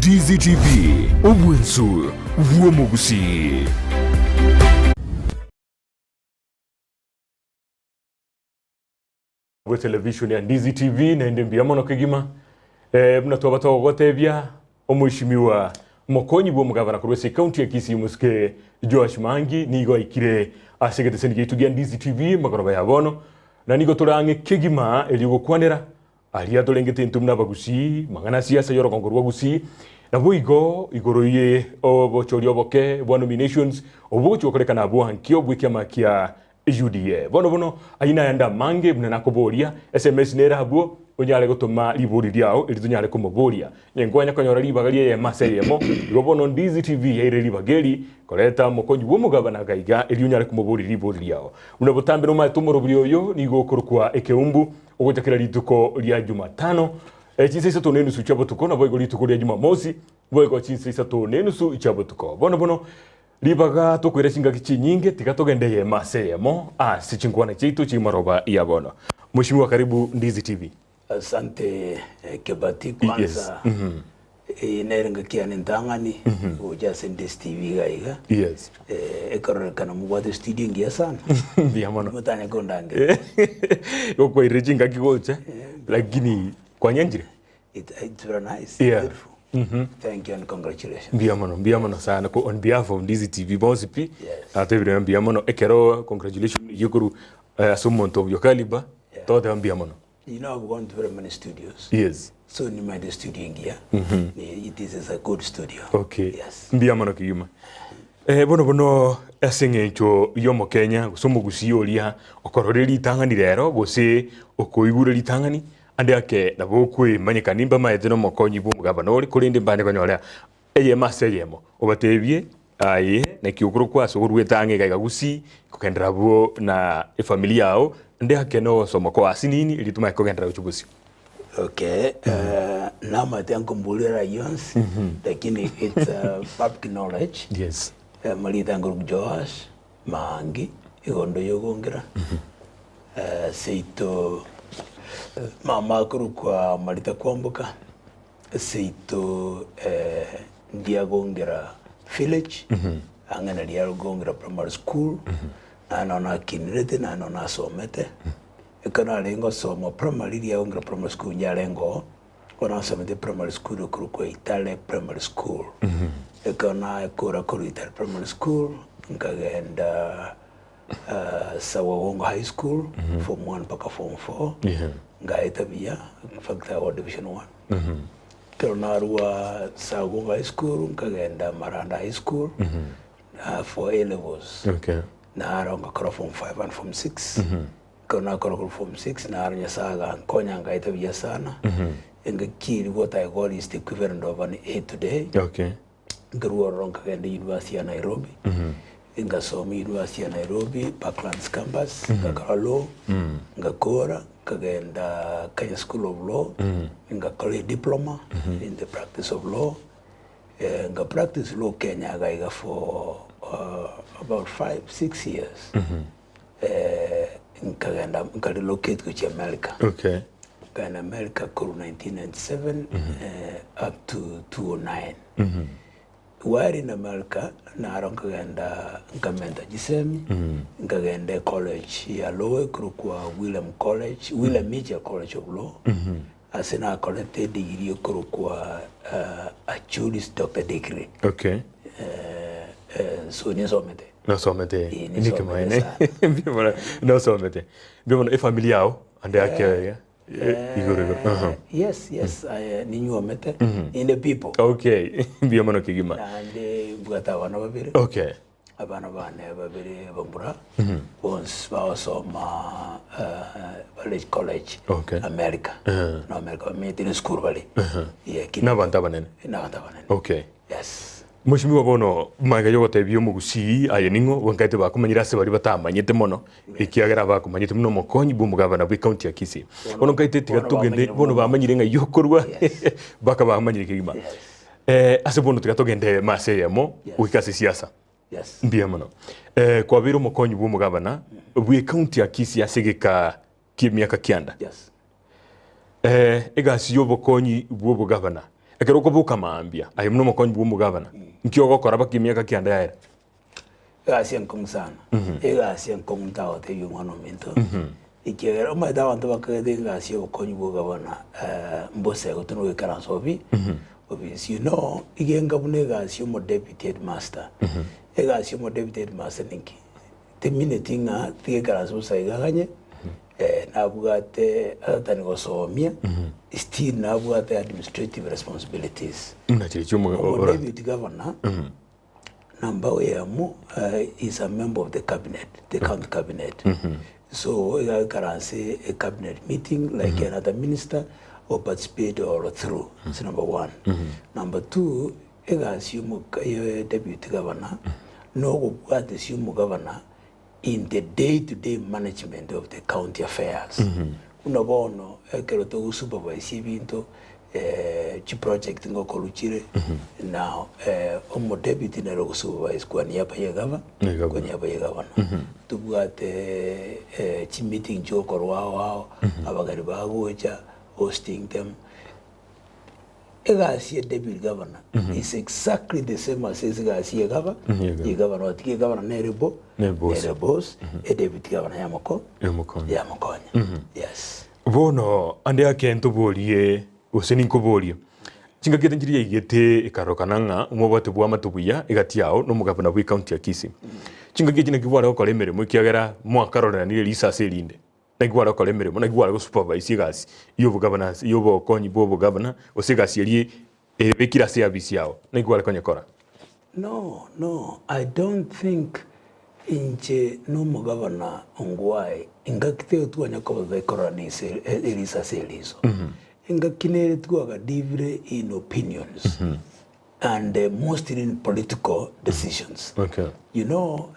Ndizi TV, obwensu bw'omugusi. Kwa television ya Ndizi TV na ndembi amono kigima mnatoba togotebya omwishimiwa mokonyi bwo mugabana kurwese county ya Kisii muske Joash Maangi nigo ikire asegete senige tugia Ndizi TV magoroba ya bono na nigo turange kigima eligo kwanera alia dolengete ntumna bagusi mangana siasa yoro kongorwa gusi na buigo igoroye obochori oboke bo nominations obocho korekana abo hankio bwikia makia UDA bono aina yanda mange mnana koboria SMS nera abo onyale gotoma liburi lyao elitunyale komoboria nyengoanya konyora libagalie ya maseyemo gobono Ndizi TV yaire libageli koleta mokonyi wo mugabana gaiga eliunyale komobori liburi lyao unabotambira ma tumoro bulyoyo nigo korukwa Ekeumbu ogojakira lituko lya Jumatano chinsa to nenusu chabotuko na boigo lituko lya Jumamosi boigo chinsa to nenusu chabotuko bono libaga tukwire singa kichinyinge tikatogendeye maseyemo sichinkwana chitu chimaroba ya bono mheshimiwa karibu Ndizi TV. Asante kebati kwanza inerenga kiani ntangani ujase Ndizi TV gaiga ekorrekana mubwate studio ngia sana biamono mutanya kondange kwa irejinga kigoche lakini kwa nyanjire it's very nice beautiful. Thank you and congratulations. Biamono sana on behalf of Ndizi TV Bonsipi atebire biamono ekero congratulations yukuru asumonto of your caliber tote biamono. You know, I've gone to very many studios. Yes. So you might the studio in here. This is a good studio. Okay. Yes. Biamono kiyuma. Bono asengecho yomo Kenya gusomo gusiyoliya okororeri tangani rero gose okoigureri tangani ande ake nabokwe manyikanimba maetheno mokonyi bwo mugabana ori kurinde mbane konyora eye maseyemo obatebye aye na kiukuru kwaso urwetange gaiga gusi kukendera bwo na familia yao ande ake no somo kwa asinini ilituma kukendera uchubusi. Okay, now my tenkumbulira yons lakini it's public knowledge. Yes. Malita nguru Joash Maangi igondo yogongira seito mama kuru kwa malita kwambuka seito ndiagongira village angana ndiagongira primary school na kinirete na somete ekana lengo somo primary ndiagongira primary school nyalengo kona somete primary school kuru kwa Itale primary school ekana ekora kuru Itale primary school nkagenda Sawawongo high school form 1 paka form 4 ngaita bia factor or division 1 pero narua Sawawongo high school nkagenda Maranda high school for A levels. Okay. Naronga kora form 5 and form 6 kona kora form 6 naronya saga konya ngaita bia sana ngakiri what I got is the equivalent of an A today. Okay. Ngruwa ronga kagenda University ya Nairobi ngasoma University ya Nairobi Parklands campus ngakalo ngakora kagenda Kenya School of Law ngakole diploma in the practice of law nga practice law Kenya gaiga for about 5-6 years ngagenda ngalocate ku America. Okay. In America kuru 1997 up to 2009 while in America naronga genda nkamenda jisemi ngagenda college ya law kuru kwa William Major College of Law asina collected degree kuru kwa a Juris Doctor degree. Okay. So nisomete nikamaene no biamono familia yao ande ake yes ninyuomete in the people. Okay. Biamono kigima ande bugata wana babiri. Okay. Abana bane babiri bambura once basoma college okay. America no America meeting school bali na banta banene. Okay. Yes. Mheshimiwa bono manga yogote bio mugusi ayeningo wangaite bakumanyira se bari batamanyite mono ikiagera bakumanyite muno mokonyi bwo mugabana bwi county ya Kisii bono ngaite tigatugende bono bamanyire nga yokorwa baka bamanyire kigima ase bono tigatugende maseyemo wikase siasa. Yes. Biamono kwa biro mokonyi bwo mugabana bwi county ya Kisii asegeka kimyaka kianda. Yes. Egasi yobokonyi bwo mugabana ekero kobuka mambia ayi muno mokonyi bwo mugabana nkyo gokora bakimyaka kianda yaera egasi enkong'u sana egasi enkong'u tagote yumwana ominto ikegera omaete abanto bakagete egasi obokonyi bwa gabana mbose gotono gwekaransa obi obisi you know igenga buna egasi omo deputy headmaster egasi omo deputy headmaster ninki teminute ng'a tigekaransa busaiga nabwate atani gosomia still nabwate administrative responsibilities deputy governor number Amo is a member of the cabinet, the county cabinet. So I can say a cabinet meeting like another minister or participate or through. That's number one. Number two, I assume deputy governor, no what assume governor in the day-to-day management of the county affairs. Unabono, ekeroto supervise binto chi project ngo koluchire now omo deputy na ro supervise kwa niaba ya gavana tubwate chi meeting jo korwao abagari bagocha hosting them egasi deputy governor is exactly the same as egasi governor otike governor nerebo boss deputy governor yamokonya yes bono ande akento bolie useni nkoborio chinga ketenjiri igete ikarokananga umobate bwa matubuya igatiao no mugabana bwa county ya Kisii chinga kejina kibwara okole meremo kiagera mwakarora ni risa selinde na kibwara okole meremo na kibwara go supervise gasi iyo bugabana iyo bokonyi bwo bugabana osigasi eri ebekira service yao na kibwara konyakora no I don't think inche no mugabana ongwai ingakite tuanya ko bekora ni risa selizo inga kinere tuaga divre in opinions and mostly in political decisions. Okay. You know,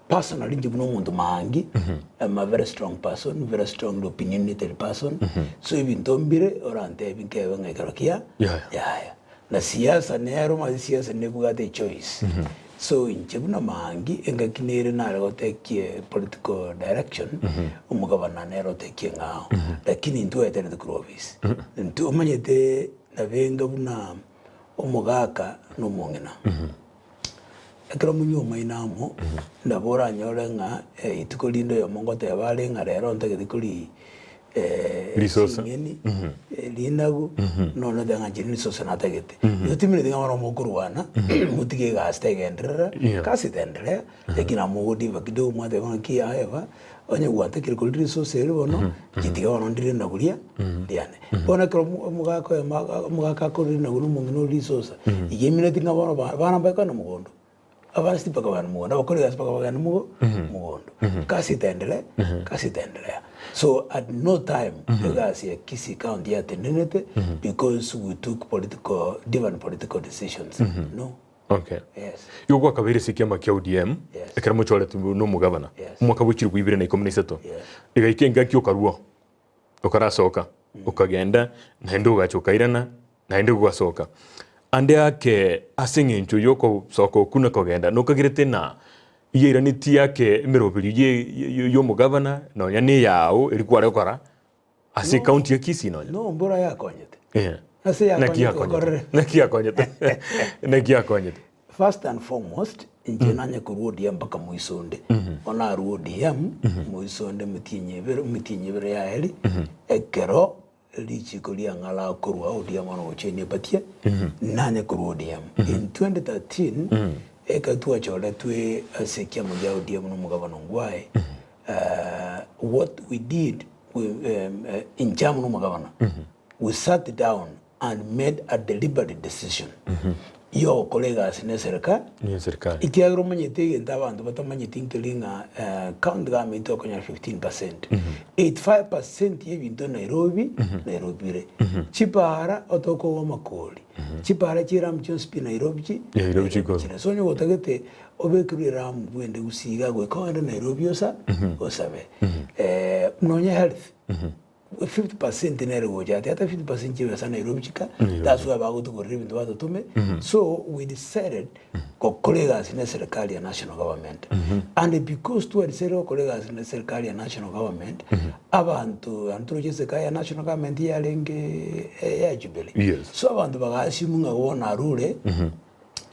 personally, Joash Maangi, I'm a very strong person, very strong opinionated person. So even Tombire or Ante Kevin Ekarakia, na siasa nero ma siasa nebugate choice. So in Joash Maangi, enga kinere na ro take political direction, umugabana nero take ngao. Lakini ntu etene kurovis. Ntu manyete na venga buna umugaka no mongena. Ekero munyuma inamo ndabora nyore nga itukolindo yo mongote yabale nga rero ntegekuli resource linagu no danga jini resource na tegete yotimire dinga mara mokurwana mutige ga stegendera kasi tendere ekina mugodi bakido mwate bana ki aeva onye gwate kiri resource ero no kitiga wana ndire nagulia diane bona kro mugaka ko ndire nagulu mungino resource igemine dinga bana bakana mugondo abasti pakabana mugondo abakore gas pakabana mugondo kasi tendere so at no time egasi Kisii county atenenete because we took different political decisions no. Okay. Yes. Yugo kabiri sikiama kia ODM ekera muchole no mugabana mwaka wikiri bwibire na 13 igaikenga kyo karuo ukarasoka ukagenda na ndo gachokairana na ndo gwasoka ande yake asingincho yoko soko kuna kogenda no kagirete na iyeraniti yake mirobiri yo mugabana no nyane yao ilikuwa rekora asi county ya Kisii no mbora yakonyete Nakia. First and foremost, njenanya kurudia mpaka muisonde. Ona rudia muisonde mutinyebere ya heli. Ekero lichi kulia ngala kurua udia mwana ucheni patia. Nanya kurudia. In 2013, eka tuwa chole tuwe sekia mga udia mwana mugabana ngwae. What we did in jamu mugabana, we sat down and made a deliberate decision. Yo colleagues in serikali ikiagro manyete ndabantu batamanyete inkelinga count government okonya 15%. 85% y'ebintu Nairobi re. Chipara otoko wa makoli. Chipara chira mchospi Nairobi go. Sonyo wotagete obekurira mbwende usiga gwe kwanda Nairobi osa osabe. Mnonya health. 50% nere gojati hata 50% chiwe sana Nairobi chika that's why bagutu ko ribi ndo tume so we decided ko colleagues in serikali ya national government and because to decided colleagues in serikali ya national government abantu anturoje kaya national government ya lenge ya Jubilee so abantu bagasimunga wona rule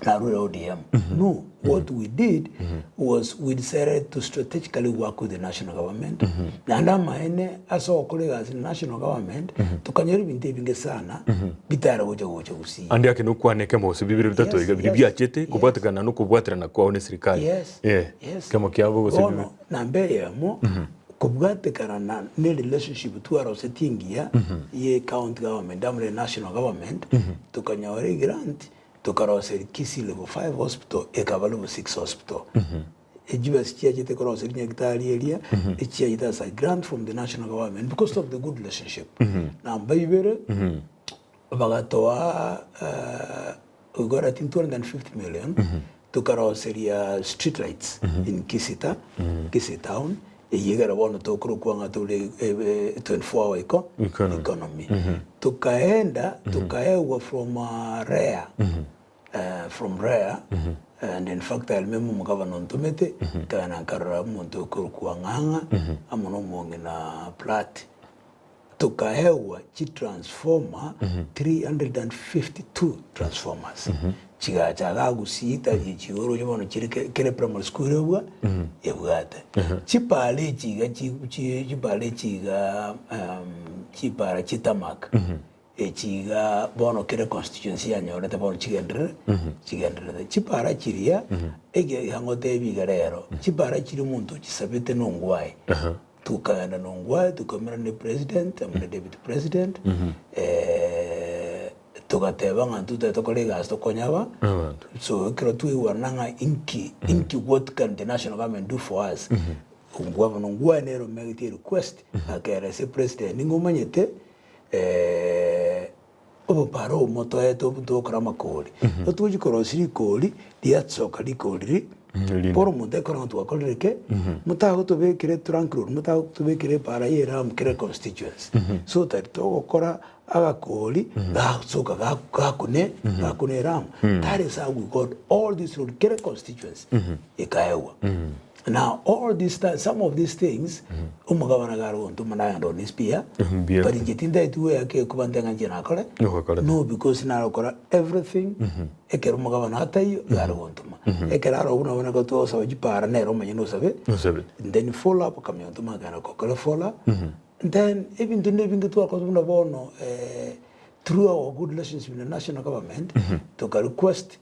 na rule ODM no what we did was we decided to strategically work with the national government na ndama ene aso colleagues in national government tukanyeri binte binge sana bitara goje gusi andi yake nukwaneke mose bibiri bitatu iga bibya chete kubatikana no kubwatirana kwa one serikali kama kyabo gose bibiri na mbere mo kubwatikana na ne relationship twara setingia ye county government damre national government tukanyawari grant tukaroseri Kisii level 5 hospital ekaba level 6 hospital ejibas chia jete karoseri nyagitari area echia jita as a grant from the national government because of the good relationship na mbaibere bagatoa we got I think 250 million tukaroseri street lights in Kisii town yegera bono tokuru kwanga tuli 24-hour economy tukaenda tukaewa from rare and in fact I remember mugavana ntumete kana karara muntu kuru kwanga amono monge na plat tukaewa chi transformer 352 transformers chiga chaga gusita chigoro jono kire primary school ebwa ebwata chipale chiga chipale chiga chipara chitamak chiga bono kire constituency anyore te bono chigendere chipara chiria ege hangote bigarero chipara chiri muntu chisabete nongwai tukaenda nongwai tukamera ne president amne deputy president tukateba ngantu colleagues tokonyaba so kero tuiwananga inki what can the national government do for us ngwa nero make request akere se president ngomanyete obo paro moto eto buto krama koli otuji korosiri koli diatsoka likoli por monte kono tu akolreke mutago to be kire trankro mutago to be kire para yera kire constituents so that to okora aga koli ga soka ga kune ram that is how we got all these road kire constituents ikaewa now all these some of these things umugabana garo ntu manaya ndo nispia but injetinda itu yake kubandanga njena kole no because na okora everything ekero umugabana hatayo garo ntuma ekeraro una ko to so jipara nero manyino sabe then follow up kamyo ntuma garo ko follow and then even the living to akozuna bono through our good relations with the national government to request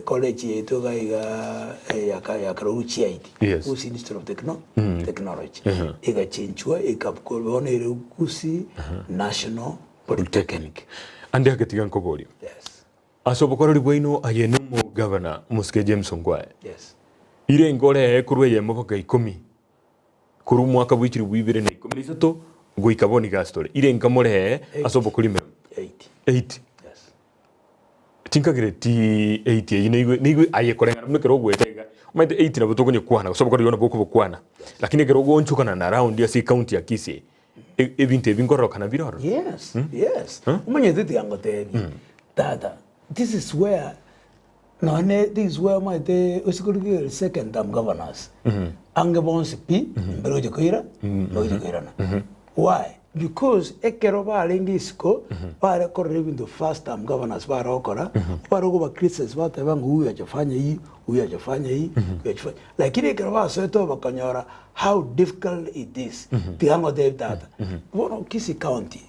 college to ya karuchi IT who's Minister of Technology ega chenchwa ekapkolone Kisii National Polytechnic andi aketigan kobori asobokoro bwino ayeno mo governor Muske James Ongwae ire ngore kurwe ye moko 10 kuru mwaka bwikiri bwibire ne 13 goikaboni gastori ire nkamore asobokori 8 tinkagire ti 8 nigo ayekorenga mukero gwetega maite 8 na butokonye kwana sobokoro yona boko bokwana lakini kero gonchukana na round ya si county ya Kisii ebinte bingoroka na biroro yes umenye tete yangote data this is where my usikuri second term governors ange bonse pi mberoje koira na why because ekero balengisiko bare korrebi the first time governors bare okora bare go ba crisis bate bangu uyu ajafanya hii lakini ekero baseto bakanyora how difficult it is tiango de data bono Kisii county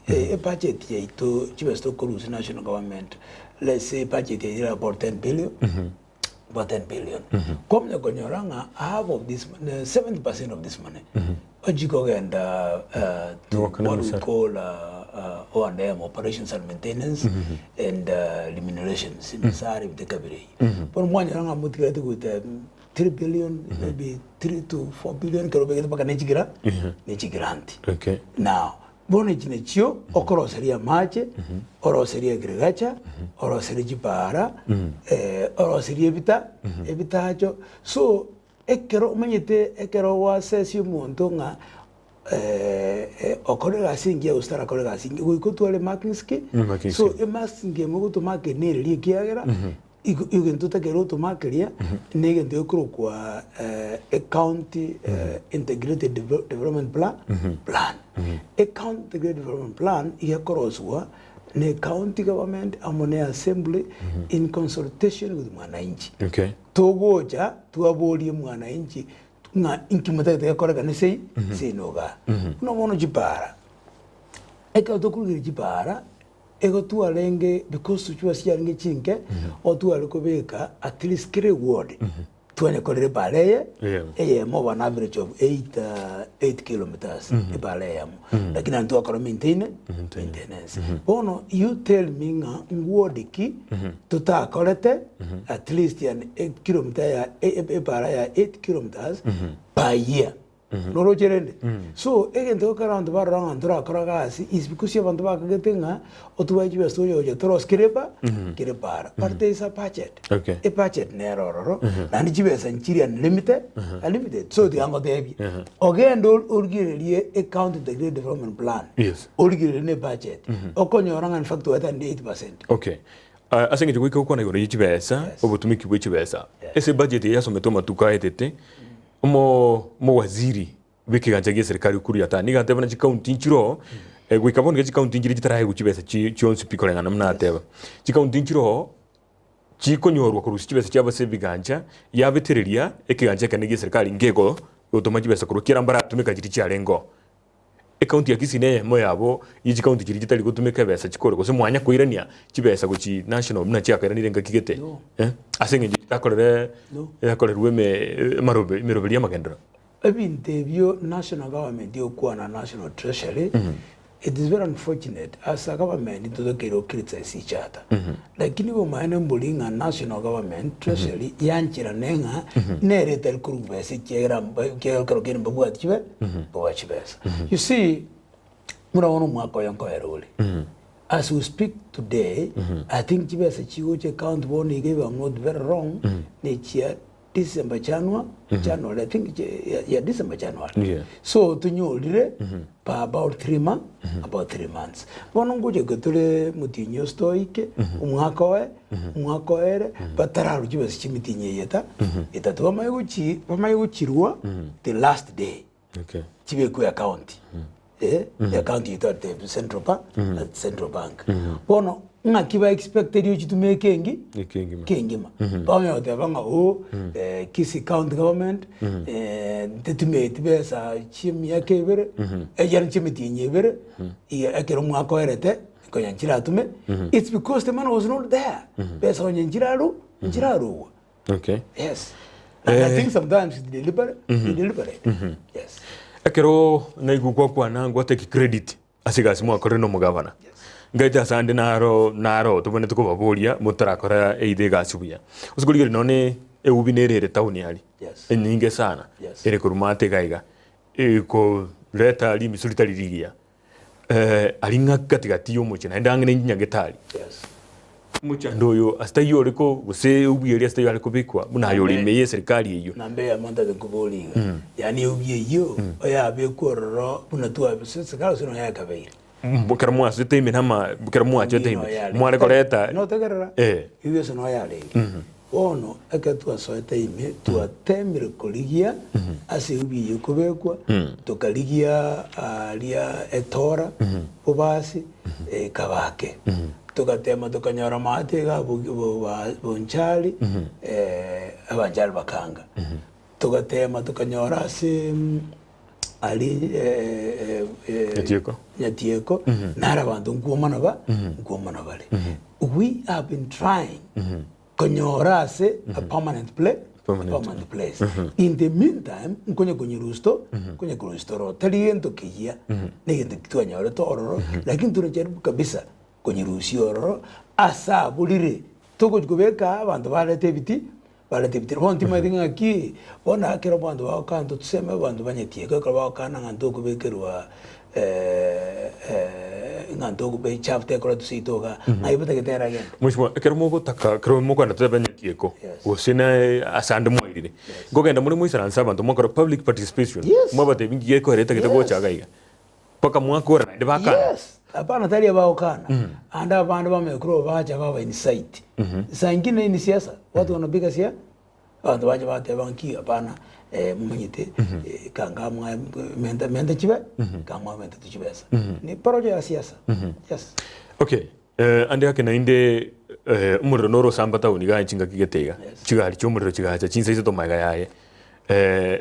budget ye to chibesto cruise national government let's say budget is about 10 billion about 10 billion come the konyoranga half of this 70% of this money ojigo and what we call O&M, operations and maintenance and remunerations in sari mtekabiri por mwanya ranga mutikati with 3 billion maybe 3 to 4 billion kero begeta baka nechigrant now bono chinechio okoroseria mache oroseria gregacha oroseria jipara oroseria ebitacho so ekero umenyete ekero wa sesio muntu nga okore gasingi ustara kore gasingi guiko twale marking scheme so marking scheme go to mark nereri kiagera igento takero to markeria negento yokro kwa county integrated development plan a county integrated development plan yakorozwa ne county government amone assembly in consultation with mwananchi togoja tuabolie mwananchi nga inkimata yakora kanise sinoga no mono jipara eka tokuri jipara ego tuarenge because tuwa siaringe chinke o tuare kobeka at least kire ward tuane korere baleye mo an average of 8 kilometers e baleye lakini antu akora maintenance bono you tell me nga ngwodiki tutakorete at least an 8 kilometer ya e balaya 8 kilometers per year no rogerende so egento karando baranga ndura koragasi is because you want back getinga otuwaji besto yo toros kirepa kirepara but there is a budget a budget nerororo nani jibesa nchiri unlimited so the ango debi ogendo urgirelie account integrated development plan urgirele ne budget okonyoranga in fact wata 8%. Asenge chikuika ukwana yore jibesa obutumiki bwechibesa ese budget yasometwa matuka etete mo waziri wikiganja serikali kuru yata niga tebana chikaunti nchiro gwikabonga chikaunti njiri gitarahe guchibesa chionsi pikorenga namna ateba chikaunti nchiro chikonyorwa kurusi chibesa cyaba se biganja yabetereria ekiganja kanege serikali ngego gutuma chibesa kurukira mbara tumika giti cyarengo akaunti ya Kisii ne mo yabo yiji kaunti kiri gitali gutumika besa chikore ko se mwanya kuirania chibesa guchi national muna cyakaranire ngakigete asenge takorere yakorerwe marobe mirobelia magendro ebinte bio national government yokuwa na national treasury it is very unfortunate as a government to the criticize each other lakini bo maana mbulinga national government treasury yanchira nenga nereta kurubese kera kero babu chibe bo chibesa you see muraona mwako yanko erole as we speak today I think chibesa chigo che count bone igebe not very wrong nature December January I think December January so tunyolire pa about 3 months bono ngoje gotore mutinyo stoike umwaka ere batararu jibese chimitinye yeta to bamayuchirwa the last day chibe ku account the account yita the central bank bono ngakiba expected you to make kengima bamwe otebanga Kisii county government tetimate besa chimi yakebere ejan chimi tinyebere ekero mwako erete konyanchira atume it's because the man was not there besa onyanchiraru yes and I think sometimes it's deliberate yes ekero naigukwa kwa nangu ateki credit asigasi mwako reno mugavana ngaita sande naro tubone tukubaburia mutarakora eide gasubuya usigurigire none eubinerere town yali eninge sana ere kurumate gaiga ko leta limi solitari ligia alinga katigati yo muchina ndangene nyagetali mucha ndoyo astayo riko guse ubiyeri astayo ariko bikwa munayo limeye serikali iyo nambe ya manda de kuboliga yani ubiyeyo oya bekororo munatua serikali sino ya kabeira bukara mwa sute minama bukara mwa chote mwa rekoleta no tegerera iwe sono yale ono akatua soete ime tuatemire koligia ase ubi yokobekwa tokaligia alia etora bobasi kabake tukatema tukanyora mate ga bonchali abanjali bakanga tukatema tukanyora ase ali nyatieko nara bantu ngomana bale we have been trying konyora se a permanent place in the meantime konye rusto ro taliento kia negende kitwanyora tororo lakini tunajaribu kabisa konye rusio asa bulire toko kubeka abantu bale tebiti bonti madinga ki bona akero bantu bakanto tuseme bantu banyetieka ko bakana nganto kubekerwa nganto be chapte kora tusitoga aibata ketera again Mheshimiwa kero mugo taka kero mugo na tebe nyakieko usina asande mwairire ngogenda muri muisana nsaba ndo mwakora public participation mwabate bingiye ko reta kitabo chagaiga paka mwakora ndi bakana apana tari abaokana anda abandu bamekro bacha baba insight sangine ni siasa watu wanapiga siasa abantu baje bate banki apana mumanyite kanga menda chibe kama menda tuchibesa ni project ya siasa yes okay ande yake na inde umuriro noro sambata uniga nchinga kigetega chigari cyomuriro chigacha chinsa izo tomaga yaye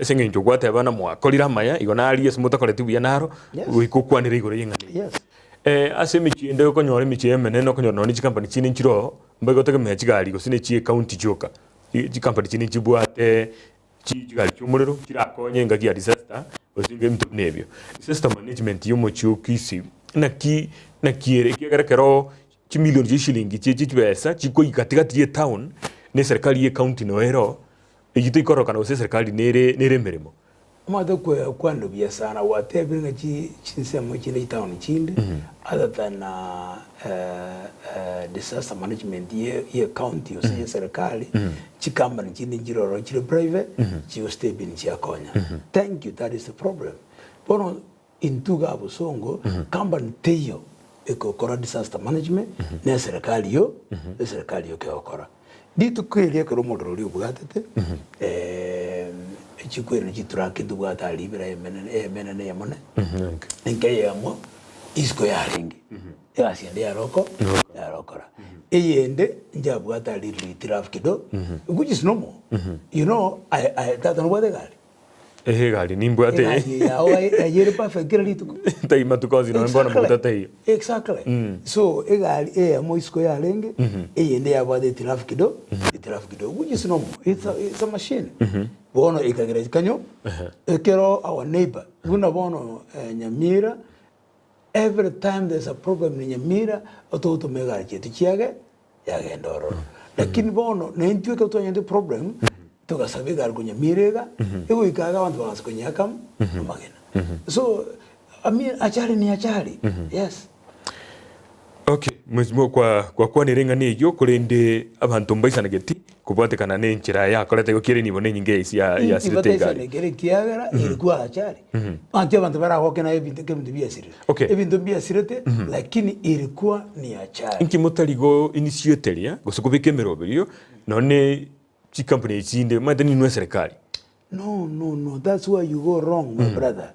senge njo gwate bana mwakorira maya igona ali esmuta collective ya naro wikukwanira igoro yingani yes ase michinde ko nyore micheme neno ko nyoro ni company chini nchiro mbago tege me chigari go sine chi county joka chi company chini chibwate chigari cyomuriro kirakonye ngagi ya disaster osinge mtu nebyo disaster management yomo Kisii na kiere kiagara kero chi milioni ji shilingi chi pesa chiko ikatikati ye town ne serikali ye county no ero igito ikoroka na serikali nere meremo mada kwando bia sana whatever nga chi chinsemo chine town chinde other than disaster management ye county o se serikali chi company chinde jiroro chi private chi step in chi akonya thank you that is the problem bono intuga busongo company teyo eko kora disaster management ne serikali yo ke okora ditu kweli ko modoro li ubgatete chikwere chitrake dubwata libera emene yamone nke yamo isko yaringi yasiende yarokora eyende njabwata li traffic do which is normal you know I that no bode gali gali nimbwate ya yere perfect gali tu tai matukozi no mbona butata hiyo exactly so egali amo isko yaringi eyende yabwate traffic do which is normal it's a machine bono ikagereza kanyo kero our neighbor guna bono Nyamira every time there's a problem in Nyamira ototo mega chetu chiage yage ndoro lakini bono nentwe ko to nyende problem to gasabe gal Nyamirega ego ikaga abantu bakaza kunyakam magena so achari ni achari yes okay muzimo kwa nirenga niyo kurende abantu mbaisana geti kubatekana nenchira ya kolete gukire nibone nyinge isi ya siretega gere kiagara ilikuwa achari anti abantu barahoke na ebintu kemdu biasire ebintu biasirete lakini ilikuwa ni achari inki mutaligo initiative ya gusukubike merobelio none chi company chinde madani no serikali no that's where you go wrong my brother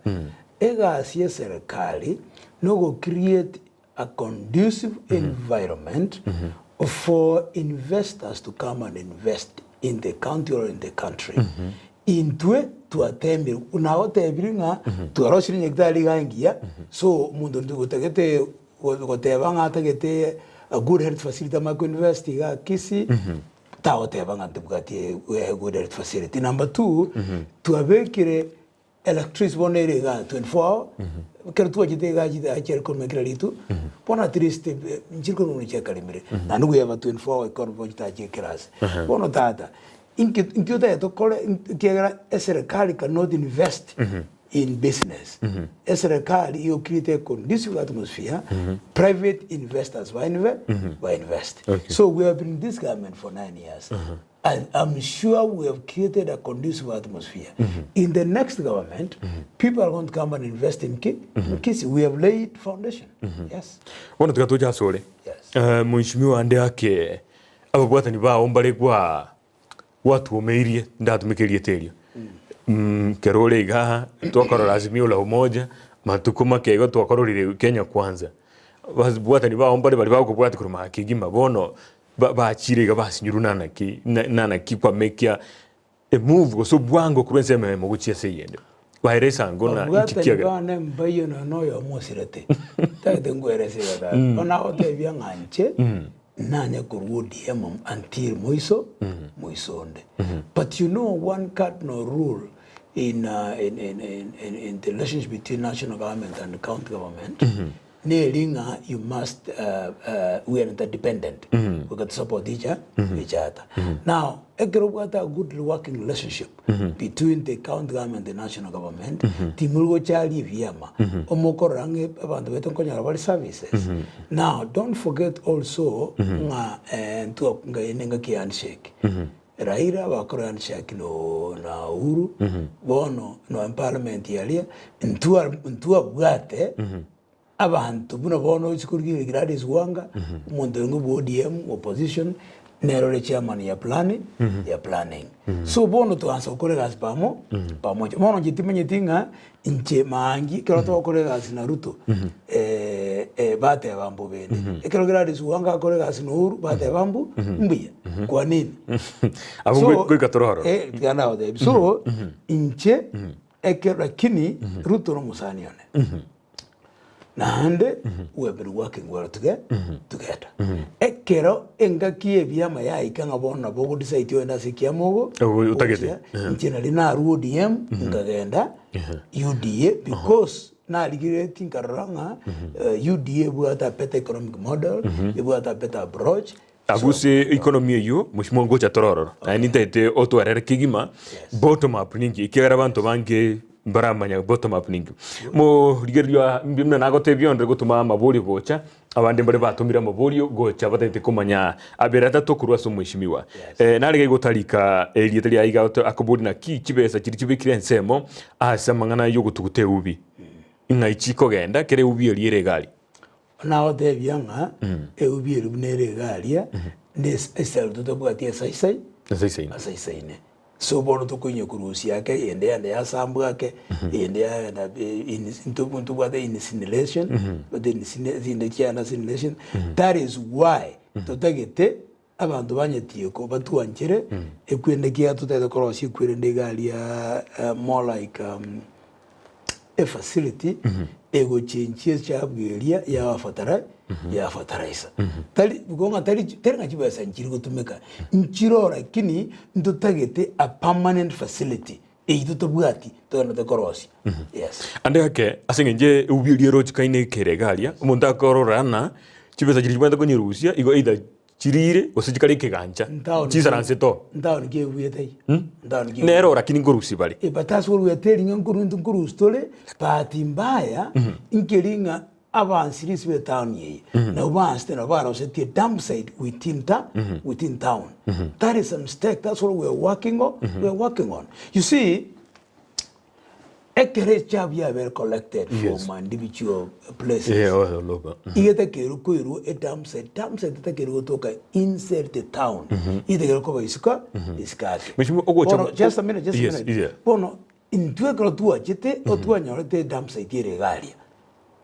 ega si serikali no go create a conducive environment for investors to come and invest in the county or in the country. Intwe tuatemi unaotebiringa tuaroshiri nyektali gangia so mundo ndugutagete gotebanga tagete a good health facility ma ko invest ga Kisii taotebanga tubugati a good health facility. Number 2 tuabekire electricity bonere ga 24 hour kero tuajite ga jide acher kon mekralitu pona triste njirko no cheka limire nanu yava 24 hour kon bojita je keras bono tata inkyo to kole kiagara serikali cannot invest in business serikali you create a conducive atmosphere private investors why invest so we have been in this government for 9 years and I'm sure we have created a conducive atmosphere. In the next government, people are going to come and invest in Kisii. We have laid foundation. Yes. Wana tukatoja sole. Yes. Mheshimiwa ande yake ababwata ni ba ombale kwa watu omeirie ndatumikirie terio. Kerole iga twakorora azimio la umoja matukuma kego twakororire Kenya kwanza. Bazibwata ni ba ombale bali ba kubwata kuruma kigima bono bachirega basinyurunana ki nana ki kwa mekia a move go so bwango kurense memo guchia seyende wairesa ngona ikikiaga bana mbayo no yo mosirete tagde ngwerese gada ona ote bya nganche nanya kurudi emo until moisonde but you know one cardinal rule in the relationship between national government and the county government Nelinga, you must we are interdependent. we got support each other. Now, ekero got a good working relationship between the county government and the national government. Timulgo chali vyama. Omokorange abantu betonkonya bali services. Now, don't forget also nga nga yenenga ki handshake. Raila wakora handshake na Uhuru. Bono no parliament yalia ntua bwate. Abantu buno bono chikurigi Gladys Wanga umuntu ngo ODM opposition nero chairman ya planning so bono to ansa kolegas pamoja bono jitimenye tinga inche Maangi kero to kolegas na Ruto bate bambu bene kero Gladys Wanga kolegas no Uhuru bate bambu mbia kwa nini abo ko katoroharo kana ode so inche ekero lakini Ruto no musanione Nahande, we have been working well together. Ekero engakie vyama ya ikanga bona bogo decide enda sikiamogo. Utagete. Nchina lina ODM ngagenda UDA because na ligireti nkaranga UDA buata better economic model, buata better approach. Abuse economy yo mushimo ngocha tororo. Ani tete oto arere kigima bottom up ningi ikigara bantu bange baramanya bottom up ningi mo rigerio mbimna nagote byonde gutuma maburi gocha abandi bari batumira maburi gocha batete kumanya aberata tokurwa so mwishimiwa narige gutarika elieteri aiga akuburi na ki kibesa kiri kibikire nsemo asamangana yo gutugute ubi inga ichiko genda kere ubi eliere gali nawo de byanga ubi elubnere galia des esel to bwatia sai ne so bono to kunye kurusi yake ende ya sambu yake ende ya na into what in simulation but then in the China simulation that is why to tagete abantu banyetiye ko batuanjire ekwende kia to tete korosi kwende gali ya more like a facility ego chenchie chabwelia ya fertilizer tali gonga tali tenga chibasa nchiri gutumeka nchiro lakini ndotagete a permanent facility eitutobwati tona tekorosi yes ande hake asengenje ubili rochika ine keregalia umuntu akororana chibesa chiri chibanda konyirusia igo either chirire osijikari kiganja chisaranse to ndawo ngiye buyetei ndawo ngiye nero lakini ngorusi bali bataso buyeteli nguruntu tole pati mbaya inkelinga avansirisi be town ye na ubanste na varo se dump site within town that is a mistake. That's what we're working on. You see ekere chabia were collected from individual places iyete keru kuiru a dump site keru toka inside the town iyete keru ko isika just a minute bono intwe kro tua chete otua nyorete dump site ire galia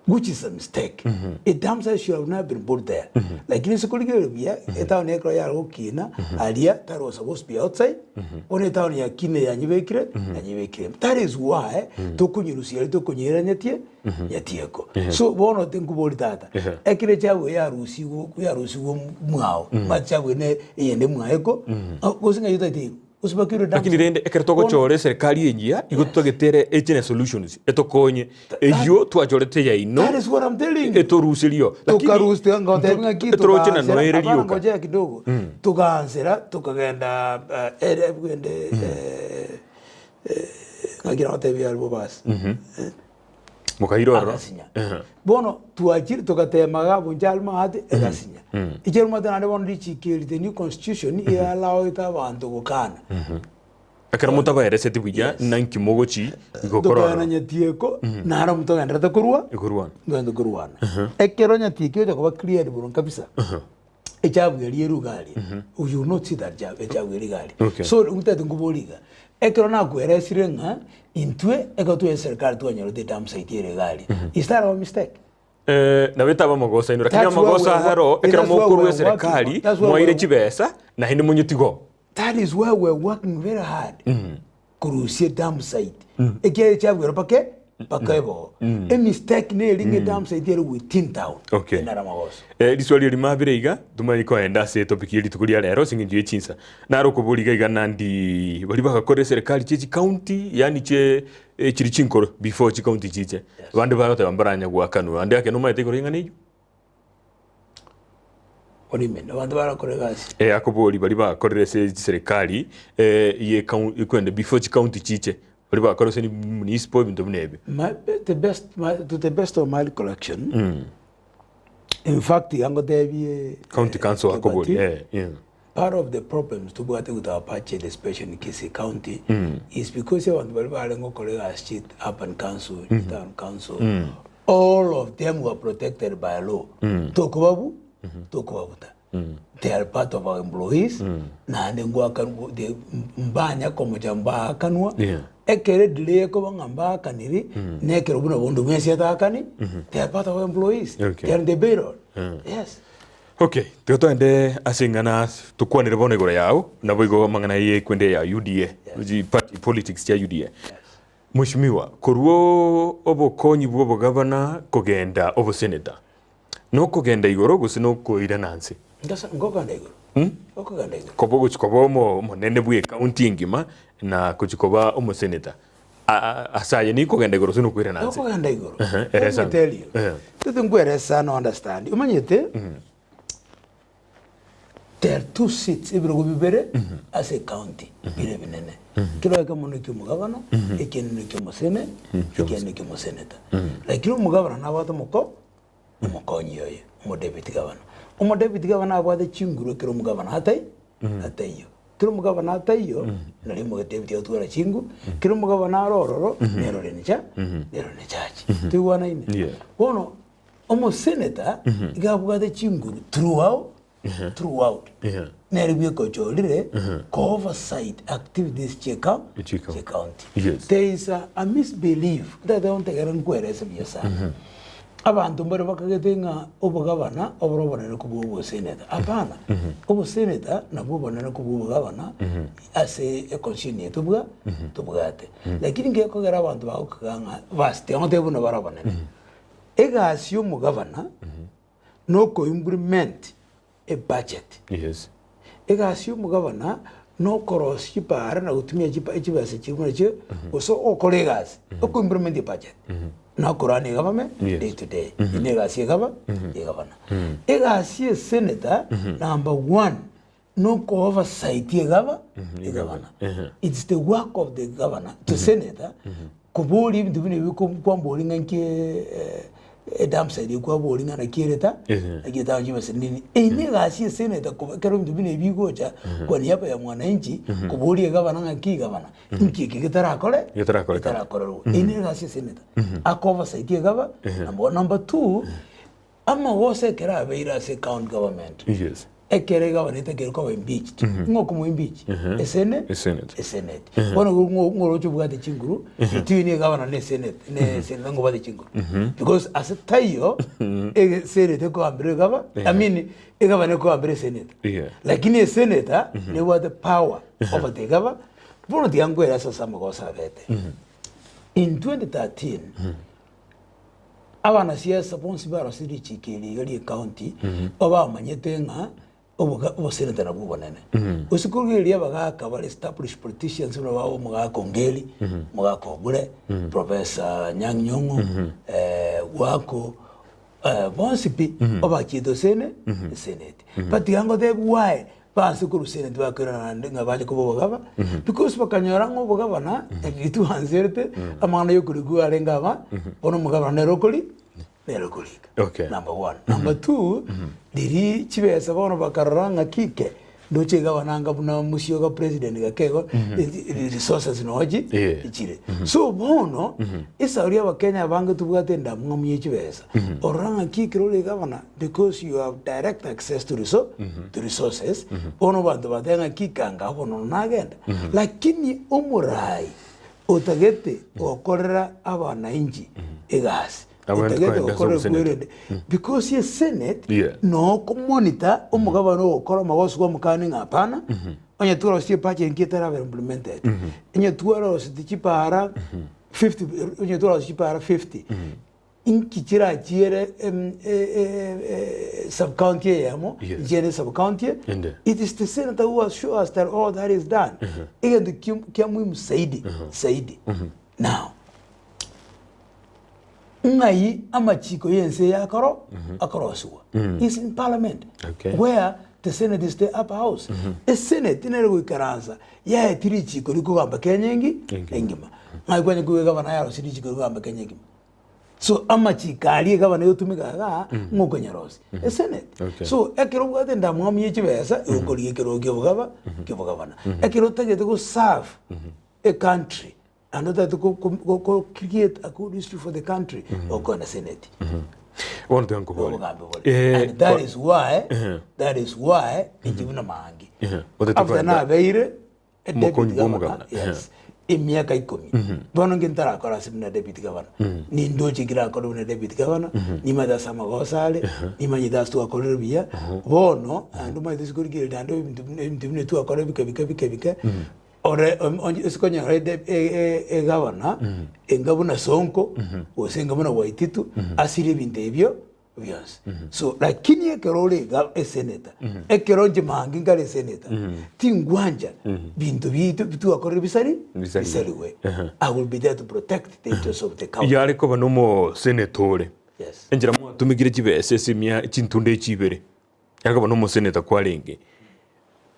which is a mistake. A dump site should have never been built there. Like in Sokolia, a town necro ya okina, alia that was supposed to be outside. On a town ya kine and you make that is why Tokuni Lucia Tokunyera Yatieko. So one of them go that. Ekirecha we are Rusi Mao, Macha Wene and Muaeko, wasn't a utility. Lakini rende ekertogo chore serikali yenjia igutogetere echene solutions etokonye ejo twachorete ya ino. That is what I'm telling you. Etorusilio tukaruste ngotenga kitu etrochena no erelio ngoja kidogo tukaanzira tukagenda kwende ngagira otebya albo basi mukahiroro bono tuachiri tukatemaga bunjalma ate egasinya icheruma tana bono dichikiri the new constitution ya allow it abantu gukana akara mutaba erese tibuya nanki mogochi igokoro tukana nyatieko nara mutoga ndata kurwa ngendo kurwana ekero nyatieko jo kuba clear burun kabisa echabu yali erugali you not see that echabu yali gali so utete nguboliga ekero na kueresirenga intwe ekotwe serikali twanyorote tamsaitire gali is that a mistake na betaba mogosa ino lakini mogosa haro ekero mukuru serikali mwaire chibesa na hindi munyutigo. That is why we're working very hard kurusie dam site ekere chabwero pakebo a mistake ne linge dam site within town nara magosa diswali limabirega tumani ko enda se topic yeli tukulia lero singinje chinsa naro kuburiga iganandi bali bakakore serikali chichi county yani che chiri chinkoro before chi county chiche bande barote bambaranya gwakanu ande ake no maite koringa neyo What do you mean? Abantu barakora gasi. Akobori bari bakorere serikali ye kwende before county chiche. Bari bakorere se municipal bintu binebe. To the best of my recollection. In fact, yango debi county council akobori. Yeah. Part of the problems to go with our budget, especially in Kisii County, is because you want to go street, urban council, town council. All of them were protected by law. Tokubabu. They are part of our employees. Na ndengwa kan de mbanya komoja mba kanwa. Ekere delay ko bangamba kaniri. Nekero buna bondo mwesi atakani. They are part of our employees. They are in the payroll. Yes. Okay, tuende asingana tukwanire bone gore yao na boigo mangana ye kwende ya UDA. Party politics ya UDA. Mheshimiwa, kuruo obokonyi bwo governor kugenda obo senator. No kugenda igoro gusi no kuira nansi. Ndasa ngokanda igoro. Okuganda igoro. Kobo guchikobo mo nene bwe county ngima na kuchikoba omo senator. Asaye ni kugenda igoro sino kuira nansi. Okuganda igoro. Let me tell you. Tutu ngweresa no understand. Umanyete? There are 2 seats every bibere as a county. Bire binene. Kilo kama nukimu governor, ekeni nukimu senate, ekeni nukimu senator. Like kilo mugavana na watu moko, mukonyi yoye, mo deputy governor. Mo deputy governor abade chinguru kilo mugavana hatai, hataiyo. Kilo mugavana hataiyo, nali mo deputy otwara chingu, kilo mugavana rororo, nero nechachi. Tuwana ine. Wono, omo senator igabugade chinguru throughout. Neribye ko cholire ko oversight activities check county. Yes. There is a misbelief that they don't take an queries of yourself. Abantu mbere bakagetenga obugabana oborobona ko bubo senator. Apana. Obo senator na bubona ko bubo gabana ase ekonsinie tubugate. Lakini ngeko gara abantu bakuganga vaste onte buno barabana. Ega assume governor no ko implement a budget. Yes. Ega assume governor no cross chipara na utumia chibase chimwe oso o colleagues o implement the budget. Na korani government day to day. Ega assume governor. Ega assume senator number 1 no co oversight the governor. It's the work of the governor to senator kubuli ndivine kwa mbolinga nke dam side kwa bolinga na kireta akita njima senini nega si senator ko kero ndivine bigocha kwa niaba ya mwananchi kubuli governor ngaki governor nki kitara kole nega si senator akova side governor number 2 ama wose kera beira se count government. Yes. Ekere governor tekere ko impeached ngoko mu impeach senate bono ngoro chubugate chinguru tini governor ne senate ngo bade chinguru because as a tayo senate ko ambre governor I mean governor ko ambre senate lakini senator ne was the power over the governor bono diango era sasa magosa bete in 2013 abana siasa bonsi baro siri chikeli yali county oba manyetenga obo senator na bubonene usikugiri abagaka bali established politicians no bawo mugako ngeli mugako bure professor Nyang'nyongo wako bonsipi oba chido senate but yango de why basi kuru senate bakira nga baje ko bogaba because bakanyorango bogaba na gitu hanzerte amana yo kuri guarenga ba bono mugaba na rokoli. Okay. Number 1. Number 2, diri chibesa bono bakaranga kike doche gawananga buna musio ga president ga kego resources noji ichire. So bono isauria wa Kenya banga tubugate ndamwe chibesa. Oranga kike role gavana because you have direct access to resources. Bono bantu batenga kikanga bono nagenda. Lakini umurai utagete okorera abana inji egasi. Because the Senate no monitor umugabano okora magoso kwa mukani ngapana onye tuwa si pache nkitara implemented onye tuwa si chipara 50 onye tuwa si chipara 50 inkichira chiere sub county yamo jere sub county it is the senator who has shown us that all that is done again the kiamu saidi now ngai amachiko yense yakoro akoroswa is in parliament where the Senate is the upper house. The Senate inero ikaranza ya tirichi ko likugamba kenyengi engima ngai kwanye kuwe gavana yaro sirichi ko likugamba kenyengi so amachika ali gavana yotumika ga ngoko nyarosi the Senate so ekero bwate ndamwami yechibesa ukori ekero gavana ekero tagete go serve a country and that to create a good history for the country or go na Senate. And that is why Ekeumbu Maangi after na beire a deputy governor yes imiaka 10 bono ngintara akora simna deputy governor ni ndochi gira akora na deputy governor ni madasa magosale ni manyida stu akora bia bono andu mai disikuri gira dando imtimne tu akora bika ore isikonya e governor engabuna sonko osengabuna waititu asiri bindebyo yes so lakini ekerole a senator ekeronje Maangi ngale senator tingwanja bintu bitu akore bisari we I will be there to protect the interests of the country yale ko banomo senator yes enjira mu tumigire kibese simya cintunde cibere yako banomo senator kwalenge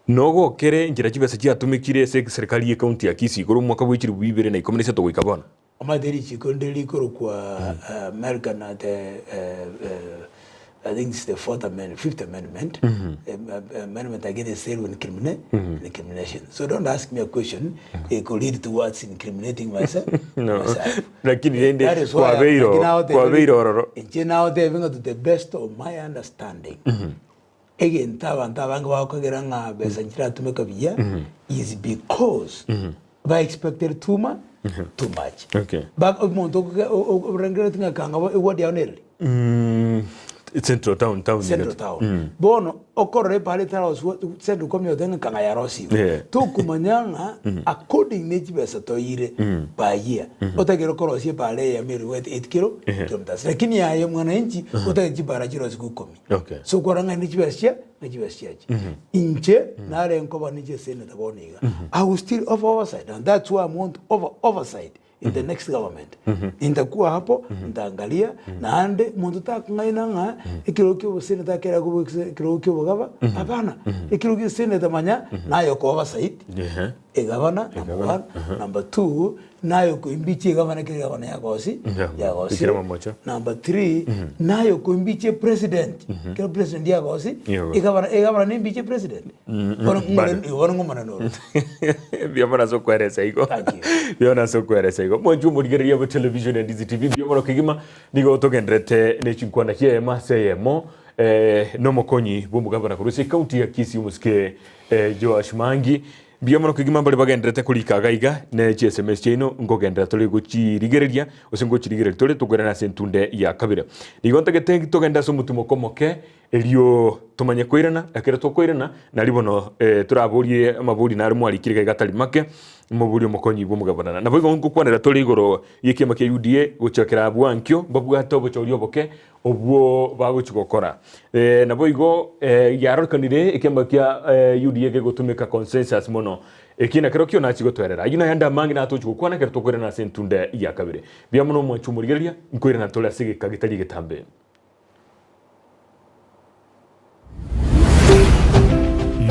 nogo kere njira kibese cyatumikire serikali ye county ya Kisii kuri mwaka w'ikiri 2019 to wikabona amaderi chikondeli koro kwa American at I think it's the fifth amendment amendment against sale and incrimination so don't ask me a question it could lead towards incriminating myself no lakini ende kwa beiro and now they vengo to the best of my understanding again tabanga wakogera nga besa njira tumeka biya is because by expected too much okay back of monto rengere tinga kanga wadi yaoneli central town bono okorre pale taros central community tinga kanga yarosi to kumanyanga according neji besa toire by year otagero korosi pale ya miri wet 8 kilometers lakini ya mwananchi otaji bara jiro siku 10 so koranga neji besa inche nare nkoba nije senator boniga I will still offer oversight and that's why I want oversight in the next government nitakuwa hapo nitaangalia na ande muntu takungaina nga ikirokyo senator kera kubo kirokyo bogaba hapana ikirokyo senator manya nayo ko oversight governor number 1 number 2 nayo ko imbiche governor kera governor yagosi number 3 nayo ko imbiche president kera president yagosi governor ni imbiche president bono ngomana no biamana so kweresa iko biona so kweresa iko mwanju murigeria bo television and Ndizi TV biamana kigima nigo togendrete ne chinkwana kie maseyemo no mokonyi bo mugabana kurusi county ya Kisii muske Joash Maangi biamana kigima bali bagendrete kulika gaiga ne SMS chino ngogendra tole guchirigereria osengo chirigereria tole tugwerana sentunde ya kabira nigonta gete togenda so mutumo komoke elio tumanye kwirana akira tokwirana na libono turaburie amaburi na arimo alikire gatali make muburi mukonyi bwo mugabana na boigo ngukwanira tole igoro yikema ke UDA guchakira bwankyo babwa tobo chorio boke obwo baguchigokora na boigo yarokanire ikema kya UDA ke gutumika consensus mono ekina kero kyo na chigotwerera yina yanda Maangi na tochiko kwana kero tokwirana sentunde ya kabire bya mono mwachumurigeria nkwirana tole asige kagitali getambe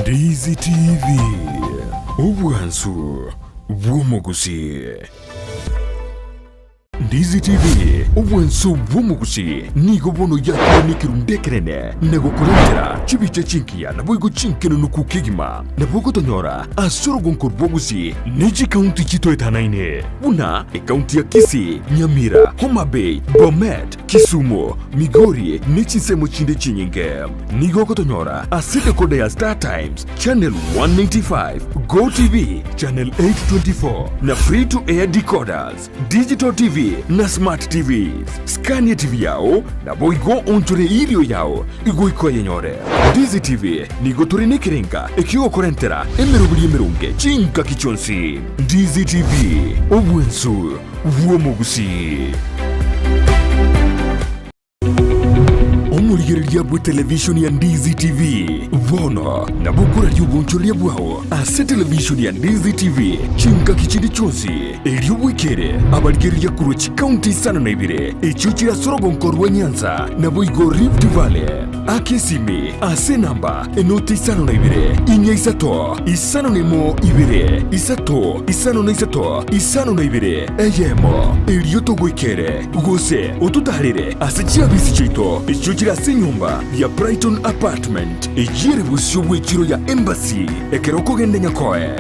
Ndizi TV Ubwansu Bwumugusi Ndizi TV Ubwansu Bwumugusi Nigo bono yako nikirundekerene Nego kurendera Chibiche chinkia na boigo chinkeno nukukigima Na bogo tonyora Asoro gonkor bwogusi Neji kaunti chito etanaine Una kaunti ya Kisii Nyamira Homa Bay Bomet Kisumu Migori Nechisemo chinde chinyenge Nigo kotonyora Asite kode ya Star Times Channel 195 Go TV Channel 824 Na free to air decoders Digital TV na Smart TVs Scania TV yao na boigo onchore ilio yao Igo iko yenyore Ndizi TV Nigo turine kirenga Ekio korentera Emerubuli emerunge Chinka kichonsi Ndizi TV Ubwensu Uwomugusi omurigereria bwe television ya Ndizi TV vono na bukura ly'ubunchoria bwao ase television ya Ndizi TV chinka kichindi chonsi eliobwekere abarigereria kurochi county sana na ibire echo chira sorogonko rwa Nyanza na boigo Rift Valley akesimi ase namba enoti isano na ibire inya isato isano nemo ibire isato isano na isato isano na ibire eyemo elioto gwekere gose otutarire ase chiabisi chito echo chira ase nyumba ya Brighton Apartment ejire busyo bwekiro ya Embassy ekeroko gende nyakoe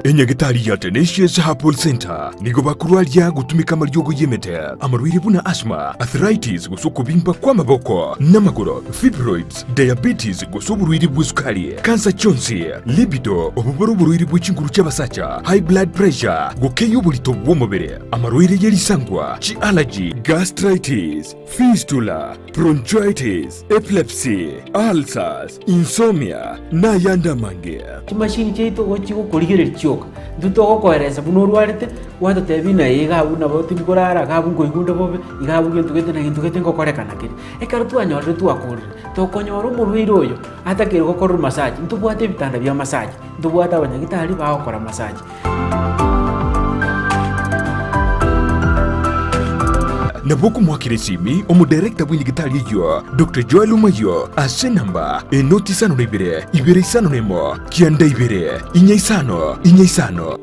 enyagitari ya Tenacious Herbal Center nigo bakurwaria gutumika maryogo yemete amarwire buna asthma arthritis gusoko bimba kwa maboko n'amaguru fibroids diabetes gusoburwire bw'isukari cancer chonsi libido obuboro burwire bw'ikinguru cy'abasacha high blood pressure gukeyo bulito bw'umubiri amarwire yerisangwa chi allergy gastritis fistula bronchitis epilepsy ulcers insomnia na yanda mange kimashini cheito gochigo kurigere cyoka nduto koereza bunorwarite wata tebina yigabu na boti bikorara gabu ngoigunda bobe igabu gentu gete na gentu gete ngokorekana kiri ekaro twanyorre twakurire tokonyora umurwire oyo atakire gukora massage ntubwate bitanda bya massage ntubwata abanyagitari bakora massage Naboku mwakiresimi omudirector bw'indigitali yo Dr. Joel Umayo ase namba enoti sano na ibere isano nemo kianda ibere inya isano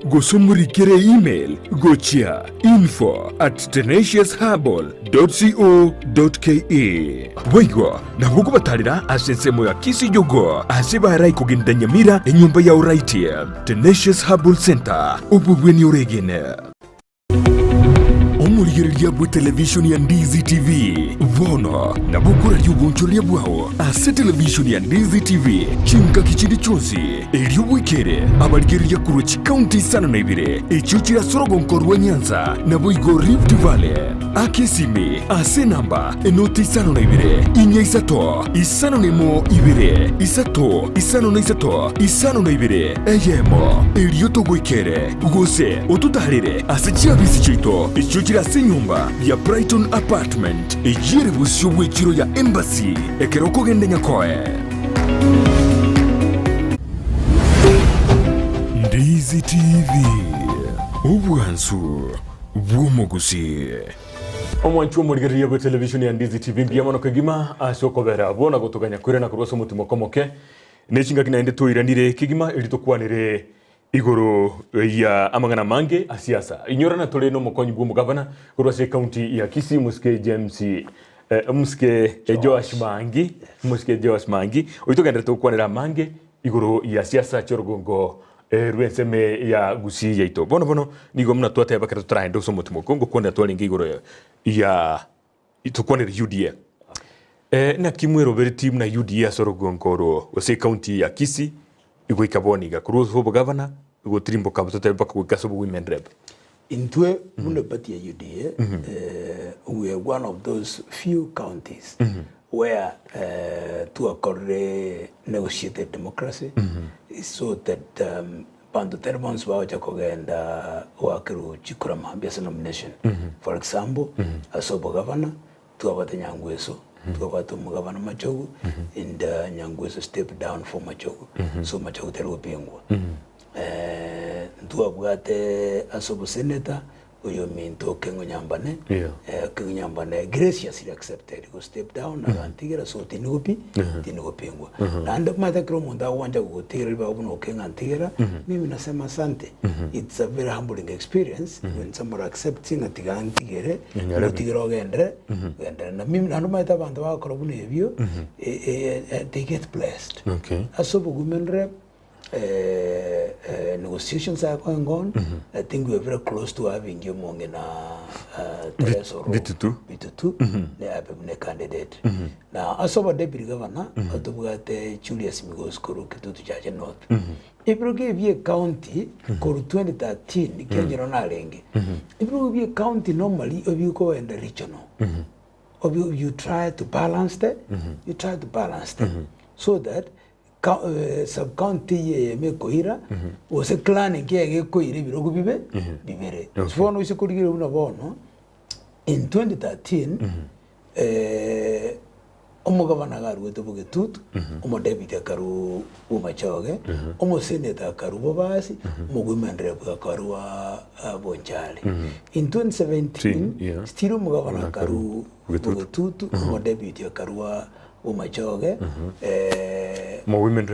gosomurikere email gochia info@tenaciousherbal.co.ke Waigo naboku batarira ase nsemo ya Kisii yogo ase barai kugenda Nyamira enyumba ya uraiti Tenacious Herbal Center ububweni oregene omurigereria bwe television ya Ndizi TV vono na bukura ly'ubunchoria bwao ase television ya Ndizi TV chinka kichindi chonsi eliobwekere abarigereria kurochi county sana na ibire echo chira sorogonko rwa Nyanza na boigo Rift Valley akesimi ase namba enoti isano na ibire inya isato isano nemo ibire isato isano na isato isano na ibire eyemo elioto gwekere gose otutarire ase chiabisi chito echo chira ase nyumba ya Brighton Apartment ejire busyo bwekiro ya Embassy ekeroko gende nyakoe Ndizi TV ubwansu bw'omugusi omwanchu omurigereria bwe television ya Ndizi TV mbiyamo nokegima asokobera bona gutuganya kwira na kurwasa mutimo komoke nechinga kinaende tuiranire kigima elitukwanire igoro ya amangana mange asiasa inyorana tole no mokonyi bwo mugavana kurwase county ya Kisii muske James muske Joash Maangi muske Joash Maangi oitogenda tukwanira mange igoro ya siasa chorogongo rwenseme ya Gusii yaito bono nigo mna twate bakara turaende so mutimo kongo kwenda twalinga igoro ya tukwanira UDA na kimwero beri team na UDA sorogongo ro wase county ya Kisii igo ikaboniga kuruzo ho governor igo trimbo kabutote bakugasa bu women rep intwe muna pati ya UDA we are one of those few counties where to occur negotiated democracy so that pando termons wa kogenda wakiru chikura mambia nomination for example asobo governor tuwabata nyangweso tukabata mugavana Machogu and nyangweso step down for Machogu so Machogu tero pingwa tuwabwate asobo senator uyo minto kengo nyambane kengo nyambane graciously accepted go step down na antigera so tinupi pingwa na ndo mata kro munda wanja kutigera babu no kenga antigera mimi nasema asante it's a very humbling experience when someone accepting atiga antigere tigero gendre na mimi ndo mata bantu bakora bune ebyo they get blessed asobo women rep negotiations are going on. I think we are very close to having you among na Bitutu. They have a candidate. Now, also deputy governor, Atubugate Julius Migos Kuru Kitutu Jaja North. If you give you a county, Kuru 2013, Kenya Ronalenge. If you give a county normally, if you go in the regional, or you try to balance that, so that sub county me koira o se clan ke koira birogo bibe bibere so no se kurigire una bono In 2013, omugavana garuete Bugetutu, omodebite akaru Umachoge, omoseneta akaru Bobasi, women rep akaru Bonchari. In 2017, still omugavana akaru Bugetutu, omodebite akaru Umachoge, women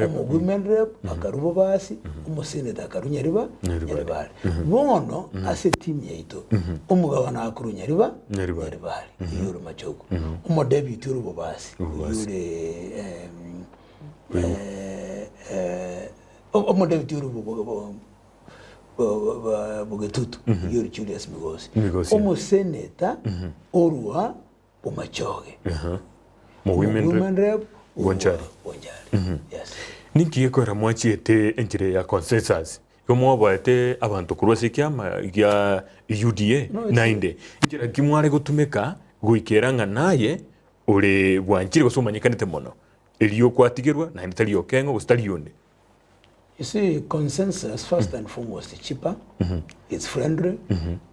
rep akaru Bobasi, omoseneta akaru Nyariba, Nyaribari. Bono ase team yaito, omugavana akaru Nyariba, Nyaribari, yuru Machogo. Omodebite uru Bobasi, yure omodebite uru Bugetutu, yuri Julius Migosi. Omoseneta orua Umachoge. Women rep Bonchari. Yes. Ninki ko ramwachi ete enchire ya consensus. Komo baete abantu kurwase kyama ya UDA nainde. Injira kimware gutumeka guikeranga naye ule bwanchire gosumanyikanite mono. Eliyo kwatigirwa na nditaliyo kengo gustaliyo. You see, consensus, first and foremost, is cheaper, it's friendly,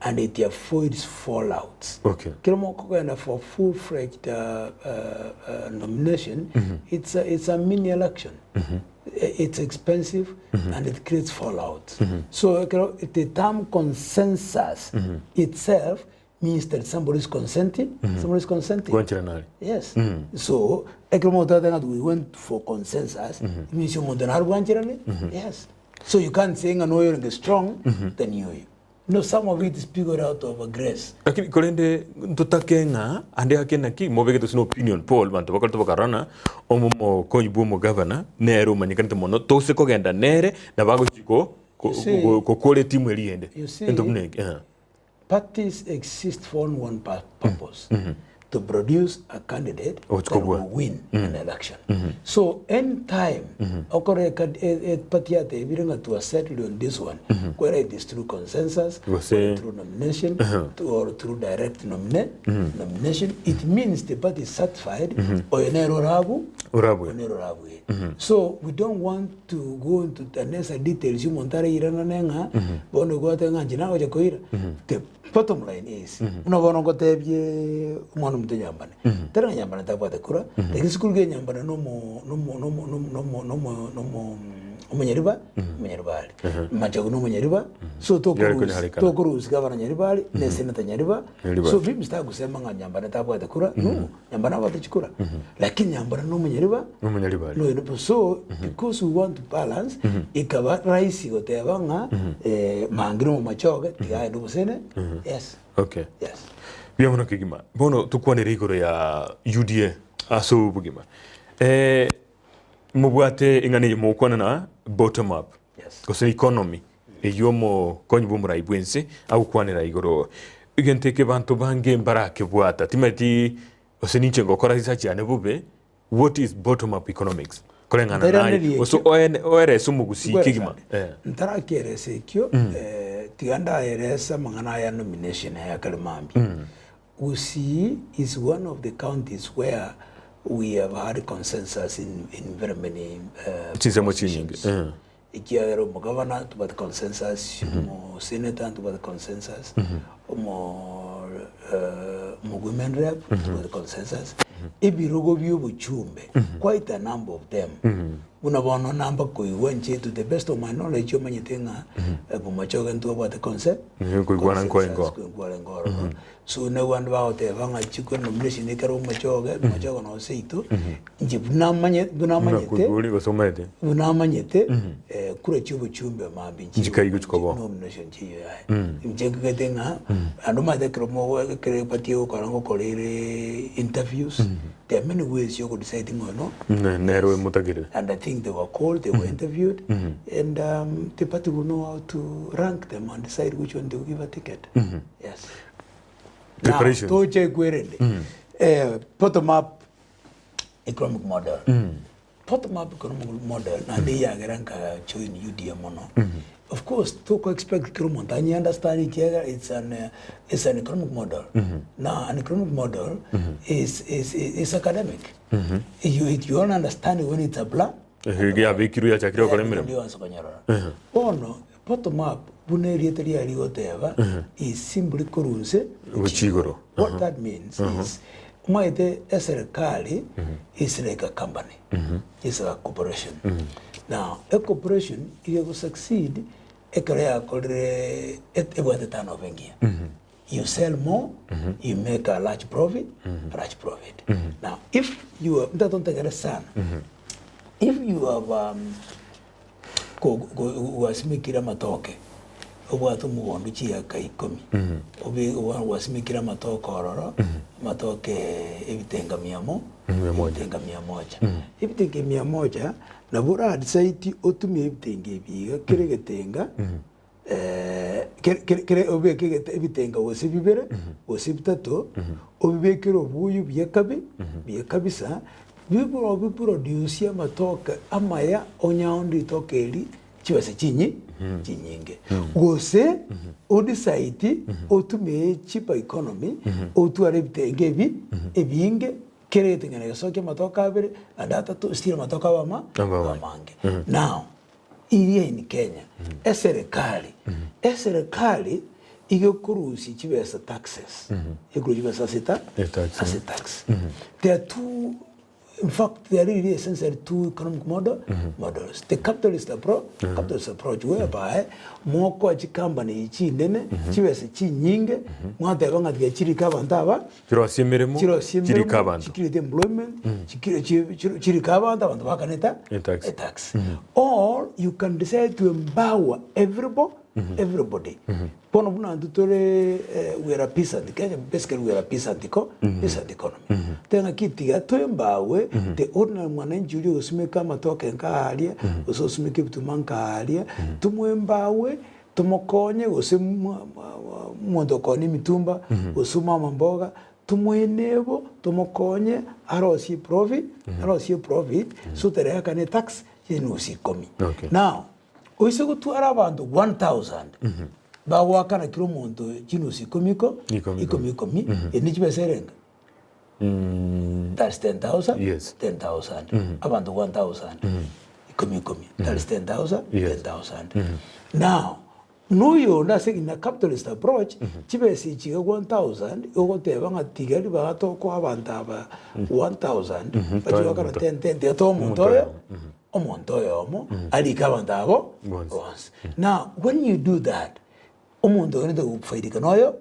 and it avoids fallouts. Okay. For full-fledged nomination, it's a mini election. It's expensive, and it creates fallouts. So the term consensus itself means that somebody is consenting. Somebody is consenting. Yes. So, we went for consensus. It means you want to yes. So you can't say no, you're strong, then you. No, some of it is figured out of grace. Lakini kolende tutakenga ande akena ki mobege to opinion poll bantu bakalto bakarana omo konyibu mo governor nero manikanite mono to se kogenda nere na bago chiko ko kole timu eliende. Parties exist for one purpose, to produce a candidate that will win an election. So, any time, to settle on this one, whether it is through consensus, or through nomination, or through direct nomination, it means the party is satisfied, So, we don't want to go into the necessary details. The bottom line is, Tera nyambana tabata kura, lakini siku ge nyambana no Nyariba, Machago no Nyariba, so Tokuru governor Nyaribari, ne Senator Nyariba. So people start kusema nyambana tabata kura, no, nyambana watu chikura. Lakini nyambana no Nyariba, no, so because we want to balance, ikaba raisi gotebanga mangiro Machoge, tiga ndo sene. Yes. Okay. Yes. Biamono kigima. Bono tukwane rigoro ya UDA aso bugima. Mubwate ingane mo kwana na bottom up. Yes. Kose economy eyomo konyibu muraibwense au kwanera igoro. Igenteke bantu bange mbarake bwata. Timati oseninche ngokora research ya nebube. What is bottom up economics? Kolengana nayi. Oso oere sumugusi kigima. Ntara kere sekyo tiganda eresa mangana ya nomination ya Kalimambi. Usi is one of the counties where we have had consensus in very many positions. Ikiagero mo governor to the consensus, mo senator to the consensus, mo women rep to the consensus. Ibirogo view buchumbe, quite a number of them. Unabono number kuiwenche to the best of my knowledge yomanyetenga bumachoga nto about the concept. So no one about the vanga chicken nomination ekaro machoga no seito. Njibunamanye bunamanyete kure chubu chumbe mambi nomination chiyo. Mjengetenga andoma de kromo kere patio karango kolere interviews. There are many ways you could decide or no. And I think they were called, they were interviewed, and the party will know how to rank them and decide which one they will give a ticket. Yes. Preparation. Now, to check where bottom up economic model. Bottom up economic model, and they are going to join UDA mono. Of course, to expect Montagne understand it. It's an economic model. Now, an economic model is academic. You don't understand it when it's a blah. Oh no, bottom up bune rietari ali goteba is simply kurunse Uchigoro. What that means is Maite serikali is like a company. It's a corporation. Now, a corporation, if you succeed, you sell more, you make a large profit, Now, if you have, if you have wasimikira matoke, obwatu mugondu chiaka 10, obi wasimikira matoke ororo, matoke ebitenga 100, ebitenga 100. Ebitenga 100 na bora adisaiti otumie ebitenga ebiga kiregetenga kere obeke ebitenga wose bibere wose bitatu obibekero obuyu byekabisa biburo biproduce amatoke amaya onyaondi tokeli chibase chinyinge wose odisaiti otumie chipa economy otware ebitenga ebinge keretingana gasoke matoka abere adata to stira matoka bamange. Now iria in Kenya serikali igekurusi chibesa taxes iguru chibesa as a tax. There are two, in fact, there are really essentially two economic models. The capitalist approach whereby more kwachi company chi nene chibesa chi nyinge mwate banga de chirika bantaba chirosimiremo chirika bantu chikire employment chirika bantu bantu bakaneta a tax. Or you can decide to empower everybody. Pono buna ndutore we are a peasant. Kenya basically we are a peasant economy. Tena kitiga to embawe the ordinary mwananchi uli usimeka matoke nkahalia usimeke bitu mankahalia tumwembawe tumokonye usimwondokoni mitumba usumama mboga tumwenebo tumokonye arosi profit so tereka ne tax yenusi komi. Now oise gutwara abantu 1000 bawakana kiro muntu chinusi komiko enichibeserenga that's 10,000. Yes. 10,000 abantu 1,000 ikomi that's 10,000. 10,000 Now nuyo ndase in a capitalist approach chibesi chiga 1,000 ogoteba ngatigari bagatoko abantu aba 1,000 bachokana 10 to omontoyo alikabandabo once. Now when you do that omuntu ngende kufaidika noyo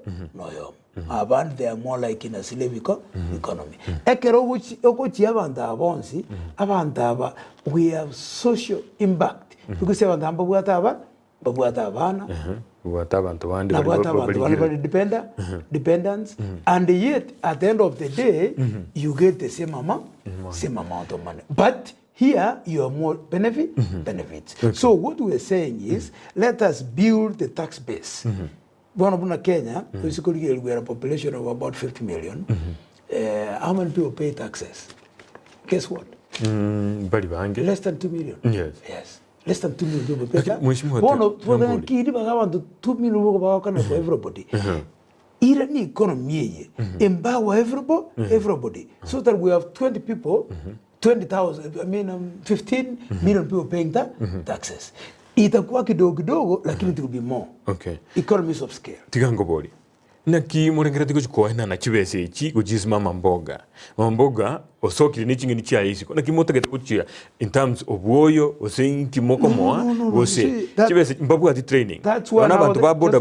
abantu they are more like in a slave economy. Ekero okuchi abantu abonsi abantu aba we have social impact because abantu amba babwata abana abantu bandi bali dependents and yet at the end of the day you get the same amount of money, but here you are more benefits. So what we are saying is let us build the tax base. Bwana Kenya, basically we are a population of about 50 million. How many people pay taxes? Guess what? Less than 2 million. Yes. Less than 2 million people pay taxes. Bwana 2 million for everybody. Ira ni economy empower everybody so that we have 20 people 20,000, 15 million people paying taxes. Itakuwa kidogo lakini it will be more. Economies of scale. Tigango boli. Naki morengera tiko chikoena na chibese ichi kujisma mamboga osokiri ni chingi ni chia isi naki mota gete kuchia in terms of woyo ose kimoko moa ose chibese mbabu ati training wana bantu ba boda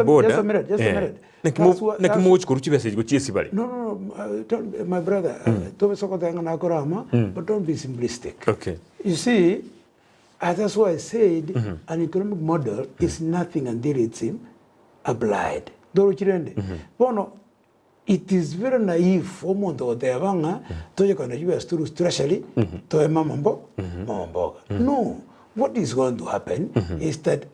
naki mo chikuru chibese chiko chiesi bali. No, my brother, tobe soko tanga na korama, but don't be simplistic. You see, that's why I said an economic model is nothing until it's applied. Bono, it is very naive for omuntu otebanga toje kana US through treasury to mamamboga. No, what is going to happen is that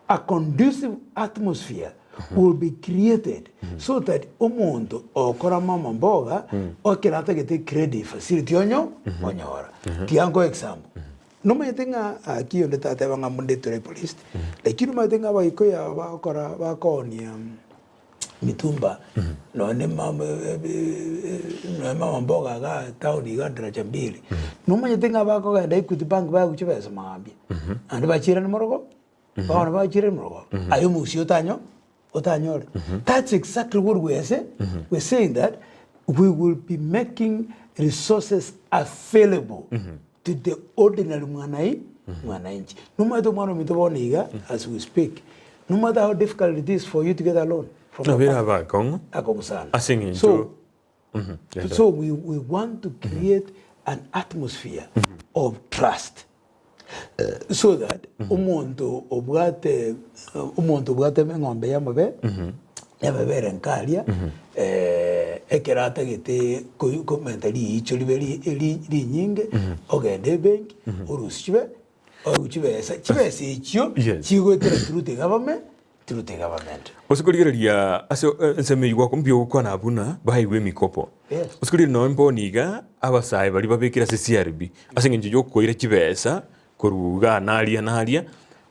a conducive atmosphere will be created so that omuntu okora mamamboga okirata gete credit facility onyora. Tiango example. No me tenga aquí donde está te van a monitorear police. Lakini no me tenga baikoya bakonia mitumba. No ne mama mboga ga town igandra chambili. No me tenga bako ga Equity Bank ba kuchibesa maambia. Andi bachira ni morogo Bana ba chire mro. Ayo musi otanyo. That's exactly what we're saying. We're saying that we will be making resources available to the ordinary mwananchi. No matter what as we speak, no matter how difficult it is for you to get a loan from so we want to create an atmosphere of trust. So that umuntu obwate ng'ombe yamabe yababere nkalia ekerata gete komentari icho liberi nyinge ogende bank urusibe ogchibesa chibesa icho chigotera through the government osikuligereria aso nseme yigwa kumbyo kwa nabuna bahiwe mikopo osikuli no mboniga abasaye bali babekira CCRB asengenje yokoire chibesa koruga nalia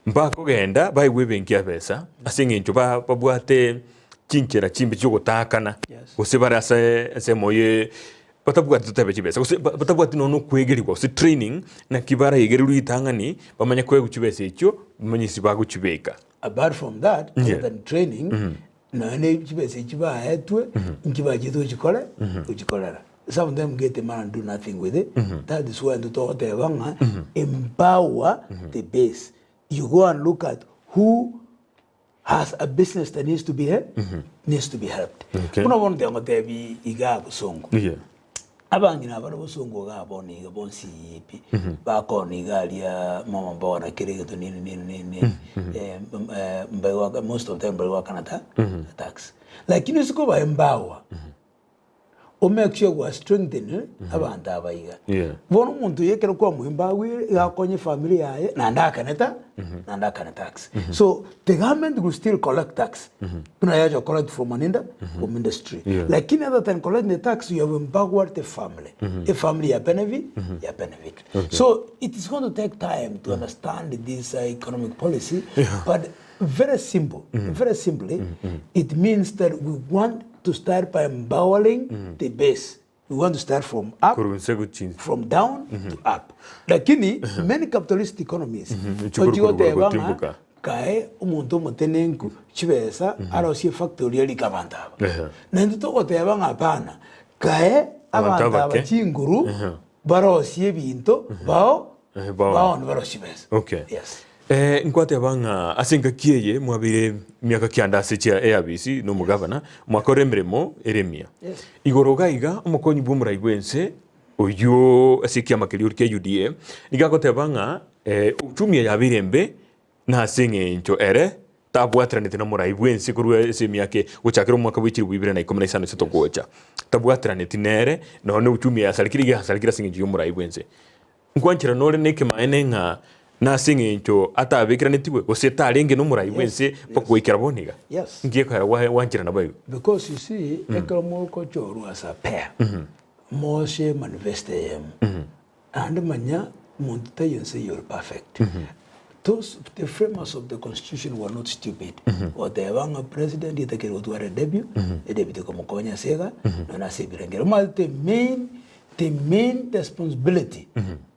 mpaka kugenda bayiwe benki ya pesa asengenjo babwate chinchera chimbe chogotakana usibara se moye batabwate tutabe chibesa batabwate no kwegerirwa se training na kibara yegerirwa itangani bamanya kweguchibesa icho bamanyisi baguchibeka. Apart from that, other than training, na ne chibesa chiba etwe nkiba jitu uchikolera. Some of them get the man and do nothing with it. That is why to empower the base. You go and look at who has a business that needs to be helped. Kuna one thing about the igabo songo. Abangina baro songo ga boni ga bonsi yipi. Ba ko ni galia mama bona kirege to nini mbewa most of them mbewa Canada tax. Like you know ba empower. O make sure we strengthen abantu abayiga. Bono muntu yekero kwa muhimbawi yakonye family yaye nanda kana tax. So the government will still collect tax. Kuna yaje collect from from industry. Like in other than collecting the tax, you have empowered the family. A family ya benefit. So it is going to take time to understand this economic policy, but very simple. Very simply, it means that we want to start by empowering the base. We want to start from up, from down to up. Lakini many capitalist economies, kae umuntu mutenengu chibesa arosie factory ali kabandaba. Nendo oteba ngapana kae abanda bachinguru barosie binto bao barosibesa. Okay. Yes. Nkwate abanga asenga kieye mwabire miaka kianda secha ABC no mugavana mwakoremremo eremia. Igoroga iga umukonyi bumuraigwense oyo asikia makeli urike UDA nigakote abanga uchumia ya birembe na asenge ncho ere tabwatranete na muraigwense kurwe ese miake guchakira mwaka w'ichiri bibire na 15 setogocha tabwatranete nere no uchumia salikira singe yo muraigwense nkwanchira nore neke maenenga na singincho atabikira netiwe oseta alenge no murai wense pakwikira boniga. Ngiye kara wanchira nabayo because you see economic culture as a pair moshe manifeste and manya munta yense you're perfect. Those the framers of the constitution were not stupid. Or the wanga president itakero tuare debut como konya sega na sibirengero mal the main responsibility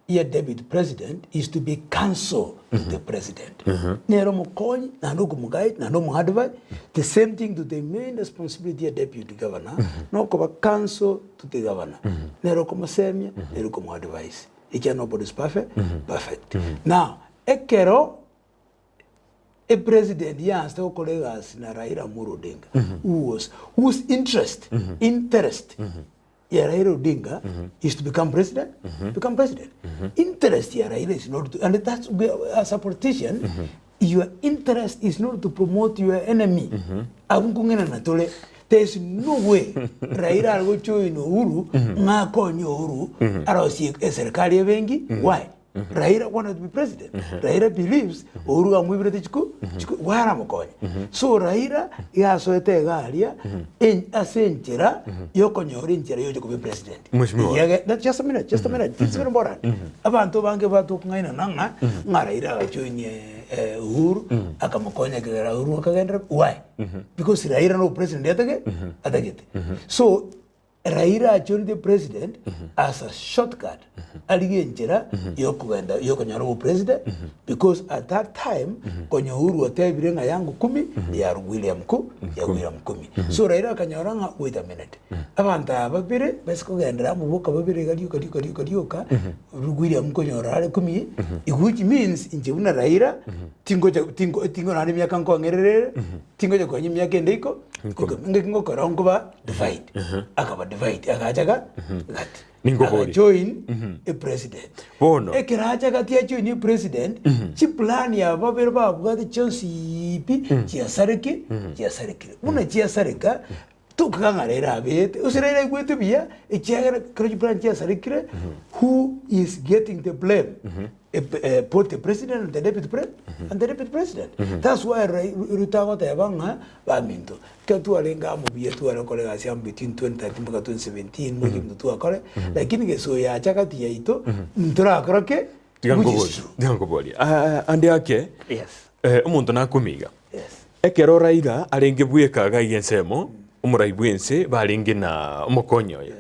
your deputy president is to be counsel to the president. Nero mukony, nano kumuguide, nano muadvise. The same thing to the main responsibility of deputy governor. No koma counsel to the governor. Nero kumasemia, nero kumuadvise. Ikia nobody's perfect. Now, ekero a president yes, the colleagues na Raila Amolo Odinga, whose interest Raila Odinga is to become president. Interest Raila is not to, and that's as a politician, your interest is not to promote your enemy. There's no way Raila will join Uhuru, Makonyo Uhuru, Arosi serikali bengi. Why? Raila wanted to be president. Raila believes Uhuru amwibire chiku wara mukonye. So Raila yasoete galia in asenchera yokonyori nchera yoje kuba president. That's just a minute. It's very important. Abantu bange batu ngaina nanga Raila ajoinye Uhuru akamukonya kagera Uhuru akagenda. Why? Because Raila no president atagete. So Raila achori the president as a shortcut. Aligenjera yokugenda yokonyara ubu president because at that time konyo Uhuru watebirenga yangu 10 ya William William 10. So Raila akanyaranga wait a minute. Abanta babire basi kugendera mu boka babire galioka William konyora ale 10 which means injebuna Raila tingo na miaka nkongerere tingo je kwenye miaka ndiko ngo korongo ba divide akaba divide akajaga gati Ningobori join a president bono ekiraja gati ya join a president chi plan ya babere babwate chonsi ipi chiasareke una chiasareka tukangarera abete usirera igwete bia echiagera kroji plan chiasarekire who is getting the blame both the president and the deputy president that's why rutago tabanga baminto katu alenga mu bia tu arokolega siam between 2013 mpaka 2017 mwiki mtu akore lakini geso ya chakati ya ito ntura akoroke Ngobori ande yake yes umuntu nakumiga yes ekero Raila arenge bwekaga igensemo umuraibwense baringe na umukonyo yes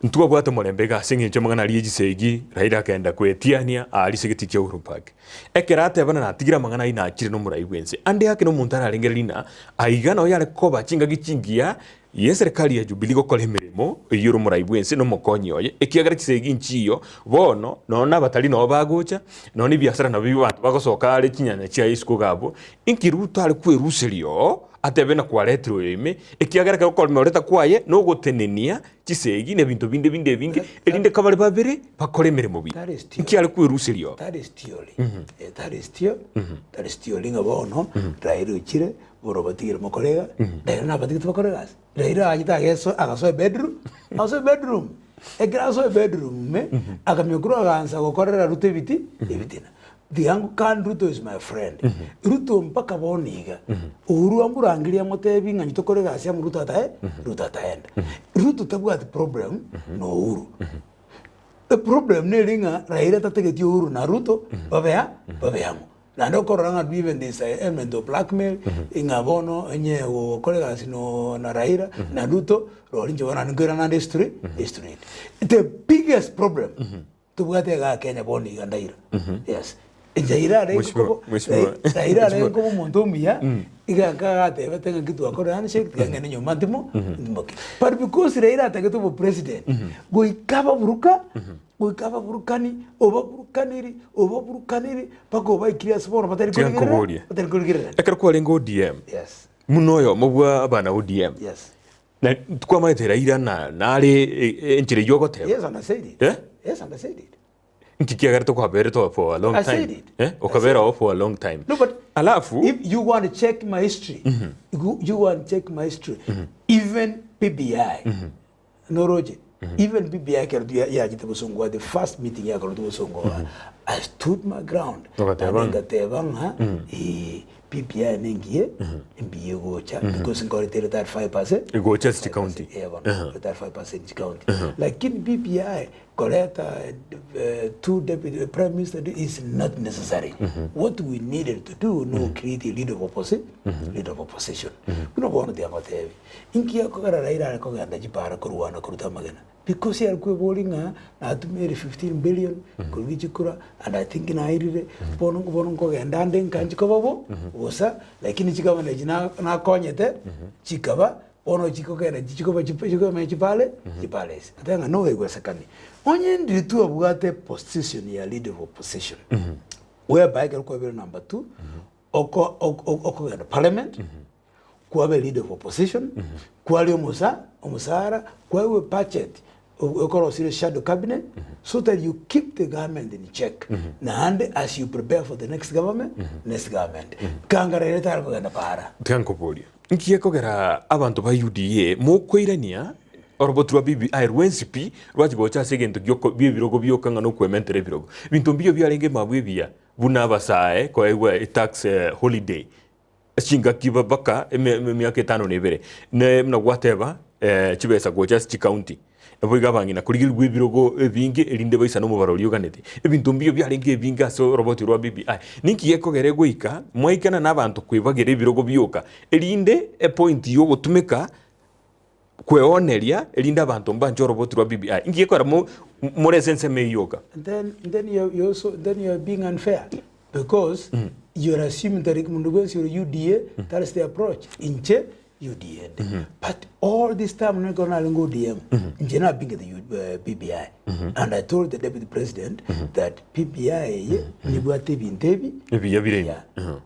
ntuwa bwata morembega singe ncho mangana liye gisegi Raila kaenda kwetiania ali segeti cya Uhuru Park ekerate bana natigira mangana ina akire no muraibwense ande yake no muntu ararenge lina aigana oyale koba chinga gichingia yeserikali ya Jubilee gukora imirimo iyuru muraibwense no mukonyo ye ekiagara gisegi nchiyo bono nona batali no bagocha noni biasara na bibi bantu bagosoka ari kinyanya cya isiko gabo inkiruto ari kweruserio atebena kwa retro ime ekiagara ka gukora moreta kwaye no gutenenia gisegi ne bintu binde bingi elinde kabari babiri bakore imirimo bi ikiari kweruserio that is stealing abono Raila uchire borobatigire mokorega Raila na batigite bakoregas Raila agita agaso bedroom egraso bedroom me akamyokuro aganza gukorera Ruto ebitina Diangu kan Ruto is my friend Ruto mpaka boniga Uhuru amburangiria motebi nganyito koregas ya Ruto ataenda Ruto tabwa the problem no Uhuru the problem nelinga Raila tategeti Uhuru na Ruto babeamo Nando koranga even this element of blackmail ingabono enye o kolega sino na Raila na Ruto rolinje wana ngera na history the biggest problem to bwate ga Kenya boni gandaira yes Jaira Raila le como montomia igaka te batenga kitu akora handshake ngene nyuma ndimo but because Raila taketu president goikaba buruka goikaba burukani oba burukaniri pako ba ikiria sport batari kuligira ekero kwa lengo DM yes munoyo mubwa abana ODM yes na tukwa maite Raila na ari enchire yogote yes and I said it nkikiagara to kwa bere to for a long time okabera for a long time no but alafu if you want to check my history even PBI no roje even PBI ya jita busungwa the first meeting ya karutu busungwa I stood my ground ngatebanga PPI nengie mbiye gocha because ngoritere that 5% gocha city county that 5% county lakini PPI koleta two deputy prime minister is not necessary what we needed to do no create a leader of opposition kuno bona dia matevi inkia kokara Raila ko ganda jipara kuruana kuruta magana because here kwe bolinga na atumere 15 billion kulichikura and I think na irire bono ko ganda nden kanjiko babo osa lakini chikaba na konyete chikaba ono chiko kena chiko mechipale atanga no ego sakani onye nditu abugate position ya leader of opposition whereby ko be number 2 oko gana parliament kwa be leader of opposition kwa le omusara kwa we budget okoro sire shadow cabinet so that you keep the government in check and as you prepare for the next government kangarere tarko gana para tiankopoli nkiye kogera abantu ba UDA mokoirania orobotu wa BBI rwensipi rwajibocha segento gyoko bibirogo byokanga no kwementere birogo bintu mbio byarenge mabwebia buna basae kwa ewe tax holiday chinga kibabaka myaka 5 nebere ne mna whatever chibesa gocha city county ebiga bangina kurigirwa bibirogo ebinge elinde baisa no mubarori yoganete ebintu mbio byarenge ebinga so roboti rwa BBI ninki yekogere goika mwaikana nabantu kwibagere ebirogo byoka elinde a point yo gutumika kweoneria elinda abantu mbanjoro botu rwa BBI ingie kwara more sense me yoga. Then you're being unfair because you're assuming that you're UDA, that is the approach. Inche UDA. But all this time I'm not going to go DM. Inche not being the BBI. And I told the deputy president that PBI ni buate bintebi. Yeah.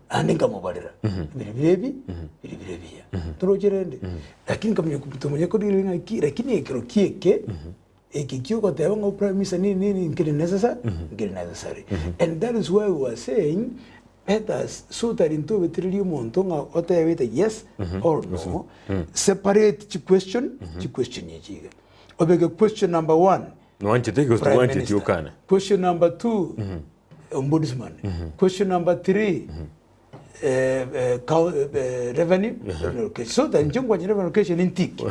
And inga mobadera. Birebi. Trojerende. Lakini kama tumoja kodi lakini ekero kieke ekikyo teba ngo prime minister nini ngiri necessary. And that is why we were saying let us so that into betrilio montonga otayawete yes or no. Separate the question yejiga. Obege question number 1. No anche te questo anche ti ukana. Question number 2 ombudsman. Question number 3 revenue. So that njongwa revenue allocation in tik.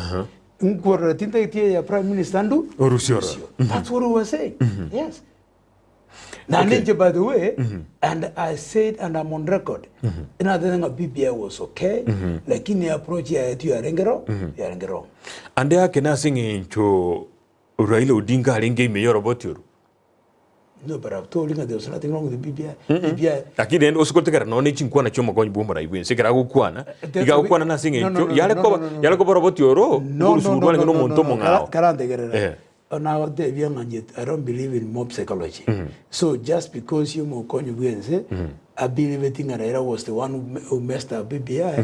Unkwara tinta itie ya prime minister ndu Orusio. That's what we were saying. Yes. Now, by the way, and I said, and I'm on record, another thing of BBI was okay, like in the approach, you are wrong. And there can I sing into Raila Odinga Aringe Mayor about you? No, but I've told you that there was nothing wrong with the BBI. Lakini endo usikoteka na oni chinkwana choma kwa nyibumba iwe sekera gukwana iga gukwana na singe into yale ko robot yoro usubwana ngono monto mongao karande gerera. Now, I don't believe in mob psychology. So just because you I believe Raila was the one who messed up BBI,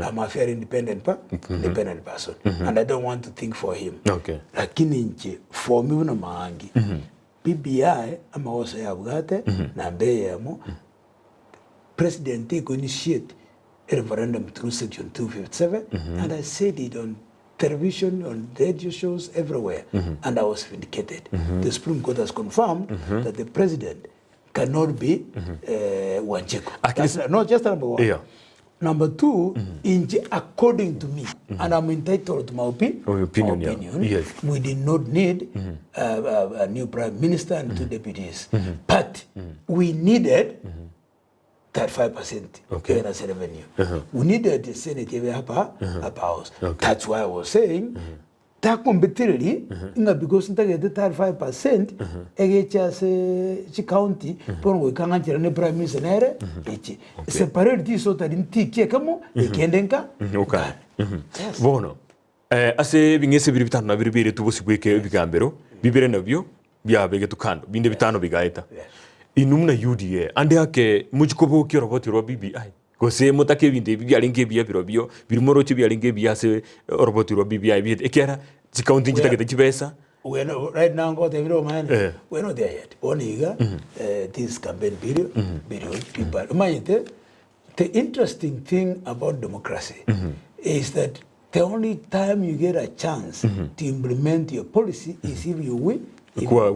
I'm a fair independent person. And I don't want to think for him. Okay. Lakini for me na Maangi. BBI ama wasa ya bugate na mbeye amo president take initiate a referendum through section 257 and I said it on television, on radio shows, everywhere. And I was vindicated. The Supreme Court has confirmed that the president cannot be Wancheko. Not just number 1. Yeah. Number 2, according to me, and I'm entitled to my opinion, yes. We did not need a new prime minister and 2 deputies. But we needed 35% as revenue. We needed the Senate upper house. That's why I was saying that competitively, because get the 35% against county, we can't get any prime minister. Separate this so that in Tiki Kamo, Kendenka. Bono. Ase bingese biribitano na biribire tubosibweke bigambero bibere nabyo byabege tukando binde bitano bigaeta. Inumna UDA ande yake mujikobo kyo roboti ro BBI gose mutake binde byalinge birobyo birimo cyo byalinge byase roboti ro BBI bit ekera zikaunti ngitagete kibesa we know right now got the video man we're not there yet oniga this campaign period people the interesting thing about democracy is that the only time you get a chance to implement your policy is if you win. Kwa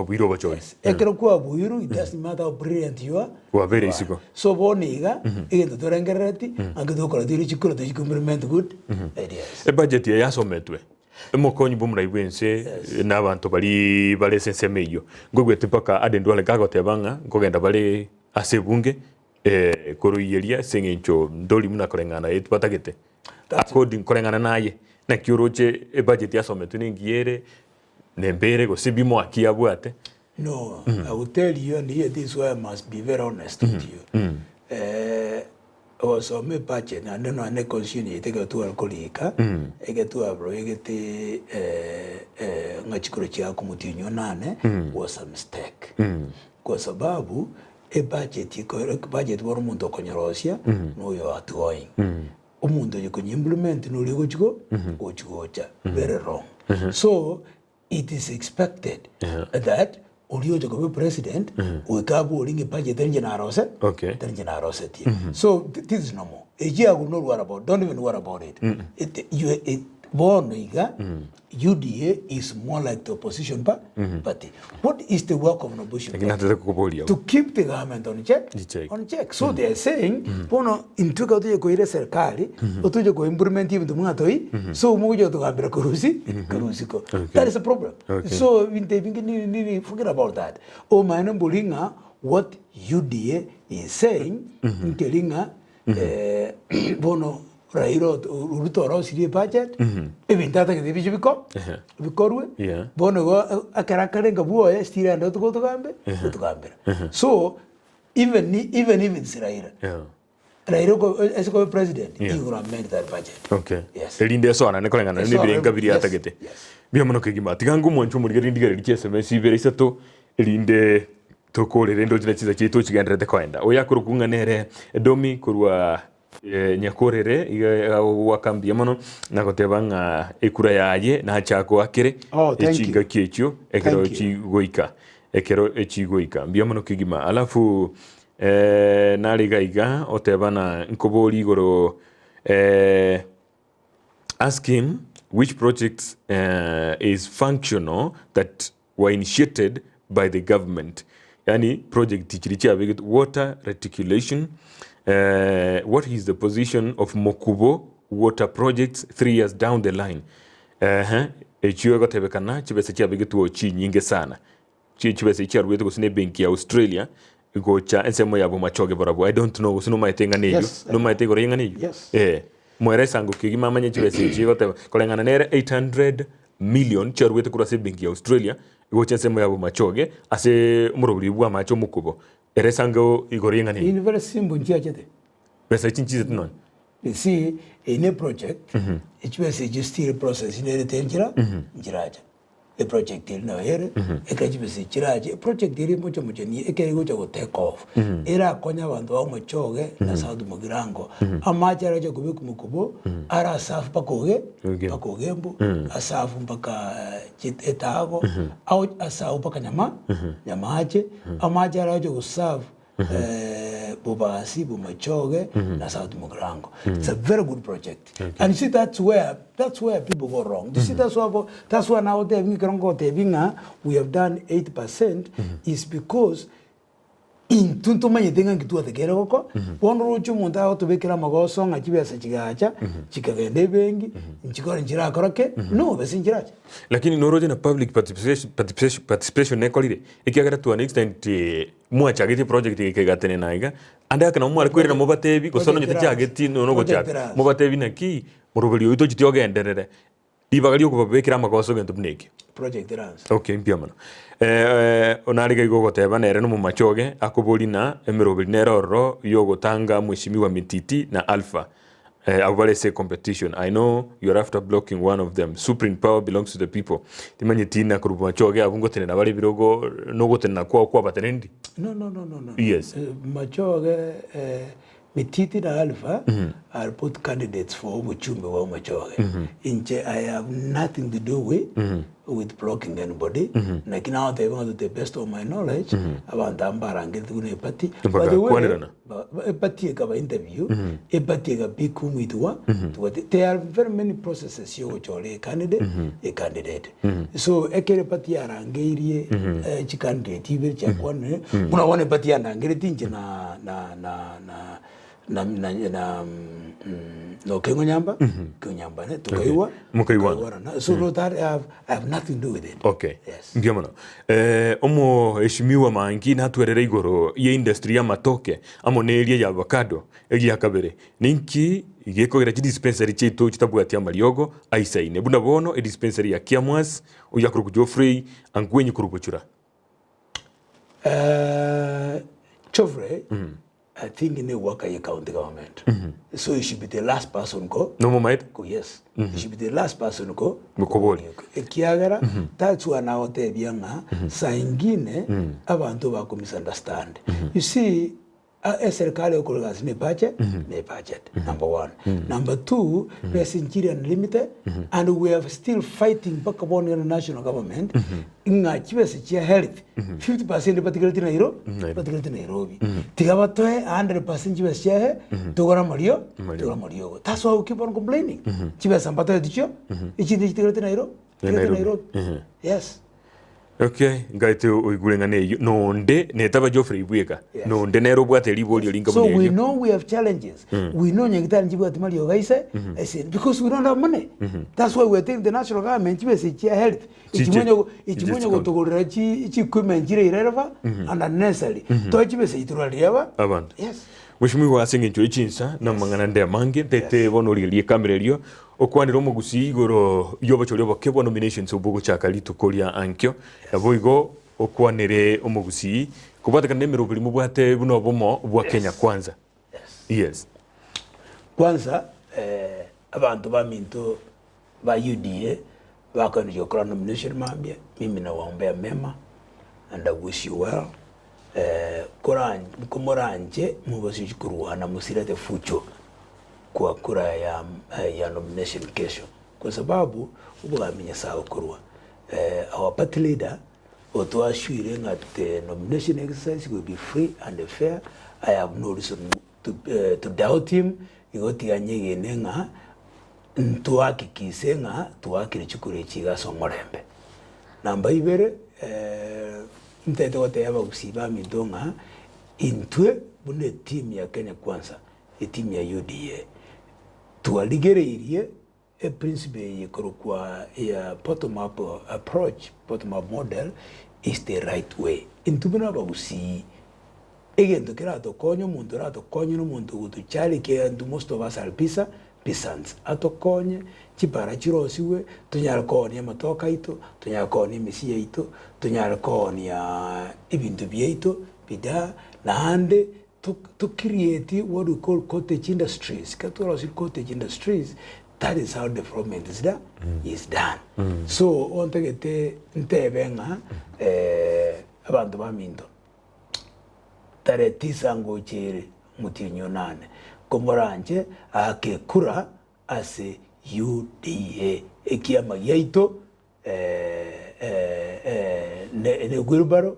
wiro choice. Ekero kwa wiro, it doesn't matter how brilliant you are. Kwa very siko. So boniga, egento torengereti, angedo kola diri chikolo to implement good ideas. Budget ya sometwe. Mokonyi bumra iwense n'abantu bali sense meyo. Ngogwe tipaka adendo ale gago tebanga, ngogenda bali asebunge koroyeria sengencho ndoli muna korengana yetu batagete. According korengana naye. Na kioroche budget ya sometwe ngiere nembere go sibimo akiabwate. No, I will tell you, and here this is why I must be very honest with you. I was on my budget, and then I continue to get to alcoholica, I get to a brigade, Nachikorochi Akumutinho Nane was a mistake. Because Babu, a budget war mundo conyosia, no you are going. Umundo you can implement no go, very wrong. So it is expected that Ulio Jacob president will come holding a budget engine arose. Okay. So this is no more. A year will not worry about. Don't even worry about it. UDA is more like the opposition party. What is the work of an opposition party? To keep the government on check. So they are saying, "Pono intuka tu yako ile serikali, otu yako implement hivi tumunga toi, so moja tu kabira kurusiko. That is a problem. So they need forget about that. O maana bulinga what UDA is saying, nkelinga pono Raila Ruto osirie budget ebintu atagete bicho bikorwe bono go akarakarenga buoya stira ndo tugambe so even if it's Raila as a president he will amend that budget. Okay. Yes. Elinde sona ne kolengana ne birenga biri atagete bia mono kegima tigangu mwanchu muri rindiga riche SMS bere isato elinde tokorere ndo jina chiza chito chigendrete kwenda oya kurukunganere domi kurwa nyakorere iga wakambia mono na gotebanga ekura yaye na chako akire echiga kiechio ekero echigoika bia mono kigima alafu nariga otebana nkobori igoro ask him which projects is functional that were initiated by the government. Yani project tichirichi abegit water reticulation. What is the position of Mokubo water projects 3 years down the line? Echiwe gotebekana chibese chiabegit wo chi nyinge sana. Chibese chiarweto kusine benki ya Australia gocha ensemo yabo machoge borabo. I don't know usino maitenga neyo. No maitenga renga neyo. Mwere sangu kigima manye chibese chigo te kolengana nere 800 million charwete kurase benki ya Australia gocha ensemo yabo machoge ase murobiri bwa macho mukubo ere sango igorenga neyo. In very simple nchiachete. Besa chinchize tunon. You see in a project it was just still process in the njiraja. A project il no here ekajibese chiraje project iri mucho ni ekego cyo take off era konya bantu ba muchoge na South Mugirango amachara cyo kubiku mukubo ara safu pakogembu asafu mpaka etago au asafu paka nyamaje amachara cyo kusafu bubasi bumachoge na South Mugirango. It's a very good project. And you see that's where people go wrong. You see that's why now we have done 8% is because in tuntumanye tenga kitu atekera koko bonro chumunta otobekera magoso ngachibesa chigacha chikagende bengi nchikora njira akoroke no besinjiracha lakini noroje na public participation nekolire ikiagara to an extent mwacha giti project ikegatene naiga anda kana mwari kwira mubatebi gosono nyete chageti no gocha mubatebi naki murubeli oito chitioge enderere ibagali okubabekera magoso gento bneki project runs. Okay, mpiamano. Onariga igogo teba nere no mumachoge akoboli na emerobili neroro yogo tanga mheshimiwa Mititi na Alpha. Abale say competition. I know you're after blocking one of them. Supreme power belongs to the people. Timanye tina kurubu machoge abungo tene na bali birogo nogo tene na kwa batenendi. No. Yes. Machoge Mititi na Alpha are both candidates for Uchumbe wa Machoge. Inche I have nothing to do with blocking anybody. Like now they want to the best of my knowledge about Ambarangel to party. By the way, party kaba interview, a party kaba big kumidwa. There are very many processes you which are a candidate. So ekere party arangeri candidate even chakwane. Kuna one party arangeri tinje no kenyamba ne tukaiwa so no that I have nothing to do with it. Okay. Yes. Ngiamano omo heshimiwa Maangi na twerere igoro ye industry ya matoke amoneria ya avocado egi yakabere ninki igekogera dispensary chito chitabwatia mariogo aisaine bunda bono dispensary ya Kiamwas uya kuruku Geoffrey angwenyi kurubuchura Geoffrey I think in the work at county government. So you should be the last person go. No more might? Go, yes. You should be the last person go. Kiagara, that's why now they bianga saingine abantu bako misunderstand. You see, serikali okolgas ne budget, number one. Number two, we are Nigerian limited, and we are still fighting back upon the national government. Inga chibese chia health 50% particularly Nairobi. Tigabatoe 100% chibese chia tugora Mario. That's why we keep on complaining. Chibese ambatoe dicho, ichi Nairobi. Yes. Okay, ngaite uigulengane nonde netaba Geoffrey Bweka nonde nero bwate liboli linga so we know we have challenges. We know nyangita njibwate mali yogaise I said because we don't have money. That's why we're telling the national government chibese chia health ichimonyo gotogorera chi equipment jire ireleva and unnecessary to chibese ituraliaba. Abantu. Yes. Mheshimiwa Asengencho ichinsa na mangana nde mangi tete bono liye kamerelio okwanira omugusi igoro yobo chori obokebwa nominations obugo chakali tukoria ankyo nabo igo okwanire omugusi kubata kana nemero buli mubwate buno bomo bwa Kenya kwanza. Yes. Kwanza abantu baminto ba UDA bakanije okora nomination mambia mimi na waombea mema and I wish you well. Kumoranje mubosi kuruhana musirate fucho kwa kura ya nomination kesho kwa sababu ubwamenye sawa kurwa our party leader oto assuring that the nomination exercise will be free and fair. I have no reason to doubt him. Igoti anyege nenga ntuakikise nga tuakire chukure chiga somorembe namba ibere ntete wote yaba kusiba midonga intwe bune team ya Kenya kwanza team ya UDA tualigereirie principle yekorokwa ya bottom up approach, bottom up model is the right way intubina bagusi egento kerato konyo muntu rato konyo no muntu gutu chali ke ndu most of us alpisa pisans atokonye chipara chirosiwe tunyara konya matoka ito tunyara konya misiya ito tunyara konya ibintu byeito bida na hande to create what we call cottage industries. Katoro cottage industries, that is how development is done. So on tegete ntebenga abantu baminto tare tisango chere mutinyo nane komoranje akekura ase UDA ekiama yaito ne gurubaro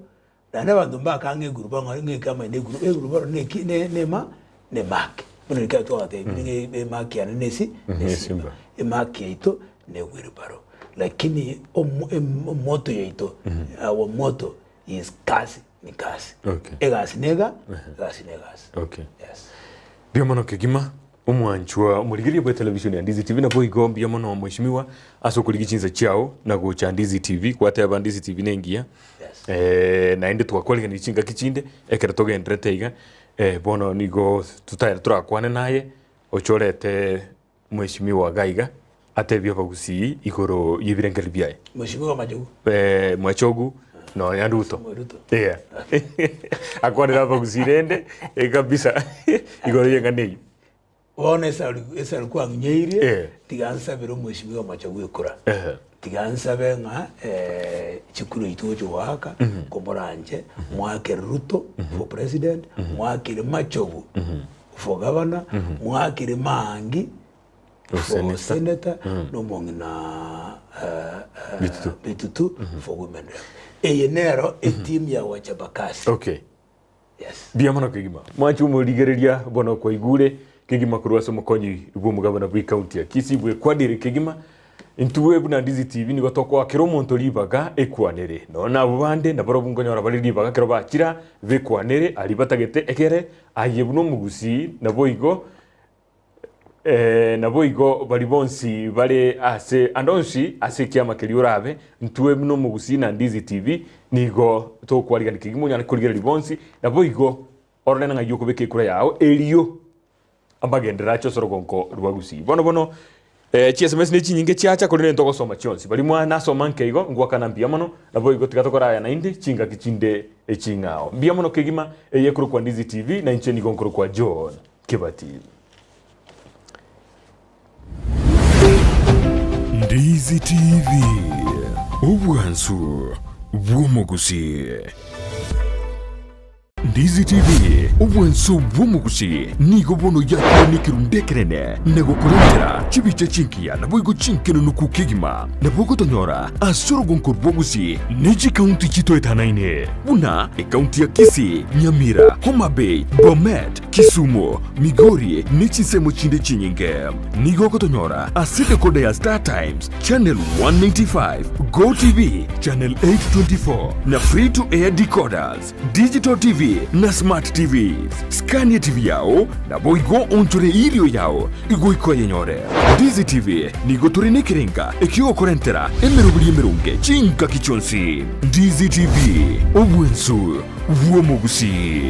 na bantu mbakange guruba nge kama ne gurubaro ne mark bino likato ate ne mark ya nesi simba mark yaito ne gurubaro lakini moto yaito our motto is kasi ni kasi. Okay. Egas nega, gas negas. Okay. Yes. Biamono kegima umwanchwa murigiri bwa television ya Ndizi TV na boy go biamono mheshimiwa aso kuligichinza chao na go cha Ndizi TV kwate aba Ndizi TV nengia. Yes. Naende twakolga ni chinga kichinde ekera toge entreteiga bono nigo tutayira turakwane naye ochorete mheshimiwa Gaiga atebya bagusi igoro yibirengeri byaye. Mheshimiwa Majogu. Mwachogu no ya Ruto. Yeah. Akwanira bagusirende kabisa igoro yenganei. Wone esa alikuwa nyeire tigansa bero mheshimiwa Majogu ikora. Tigansa benga chikuru itujo waka komoranje mwake Ruto for president mwake Majogu for governor mwake Maangi for senator no mongina bitutu for women rep. Eyenero team ya Wachabakasi. Okay. Yes. Biamono kegima mwachu murigereria bono kwa igure kegima kurwasa mukonyi bwo mugabana bwi county ya Kisii bwe kwadire kegima intuwe buna Ndizi TV ni gotoko akiro muntu libaga ekwanere nona bubande na baro bungonyora bari libaga kero bakira bekwanere ali batagete ekere ayebuno mugusi na boigo bali bonsi bale ase andonsi ase kiama keliurabe ntuwe muno mugusi na Ndizi TV nigo to kwaliga nikigimo nyane kuligera libonsi na boigo ornena nga yoko beke kura yao elio ambagendera cyo sorogonko rwagusi bono SMS ne chinyinge chiacha kuri ntoko soma chonsi bali mwana soma nkeigo ngwakana mbiamono na boigo tigatokora ya 90 chinga kichinde echingao mbiamono kegima yekuru kwa Ndizi TV na ncheni gonkuru kwa John Kibati. Ndizi TV ubwansu bw'omugusi. Ndizi TV ubwansu bw'omugusi nigo bono yakonikira ndekerene nego kurengera chibiche chinkia na boigo chinkeno nukukigima na bogo tonyora asoro gonkor bogusi neji county chito etanaine buna county ya Kisii, Nyamira, Homa Bay, Bomet, Kisumu, Migori nechi semo chinde chinyinge nigo kotonyora asite kode ya Star Times channel 195 Go TV channel 824 na free to air decoders digital TV na smart TVs. Scania TV yao na boigo onchore ilio yao igo iko yenyore. Ndizi TV nigo turine kirenga ekio korentera emerunge chinka kichonsi. Ndizi TV obwensu uomugusi.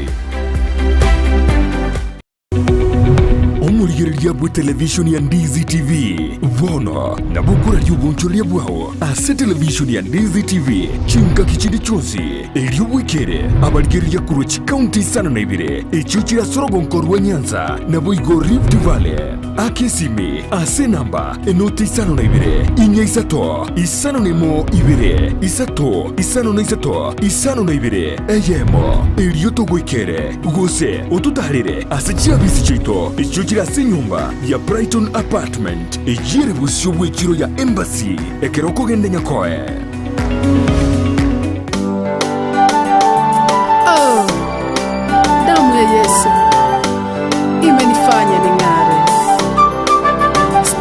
abarigiriria bwe televishoni ya Ndizi TV bono na bukura ry'ubunchoria bwao ase televishoni ya Ndizi TV chinka kichindi chonsi eriobwikere abarigiriria kurochi county sana na ibire echo chira sorogonko rwa Nyanza na boigo Rift Valley akesimi ase namba enoti isano na ibire inya isato isano nemo ibire isato isano na isato isano na ibire eyemo erioto gwikere gose otutarire ase chiabisi chito echo chira ase nyumba ya Brighton Apartment ejire busyo bwekiro ya Embassy ekeroko gende nyakoe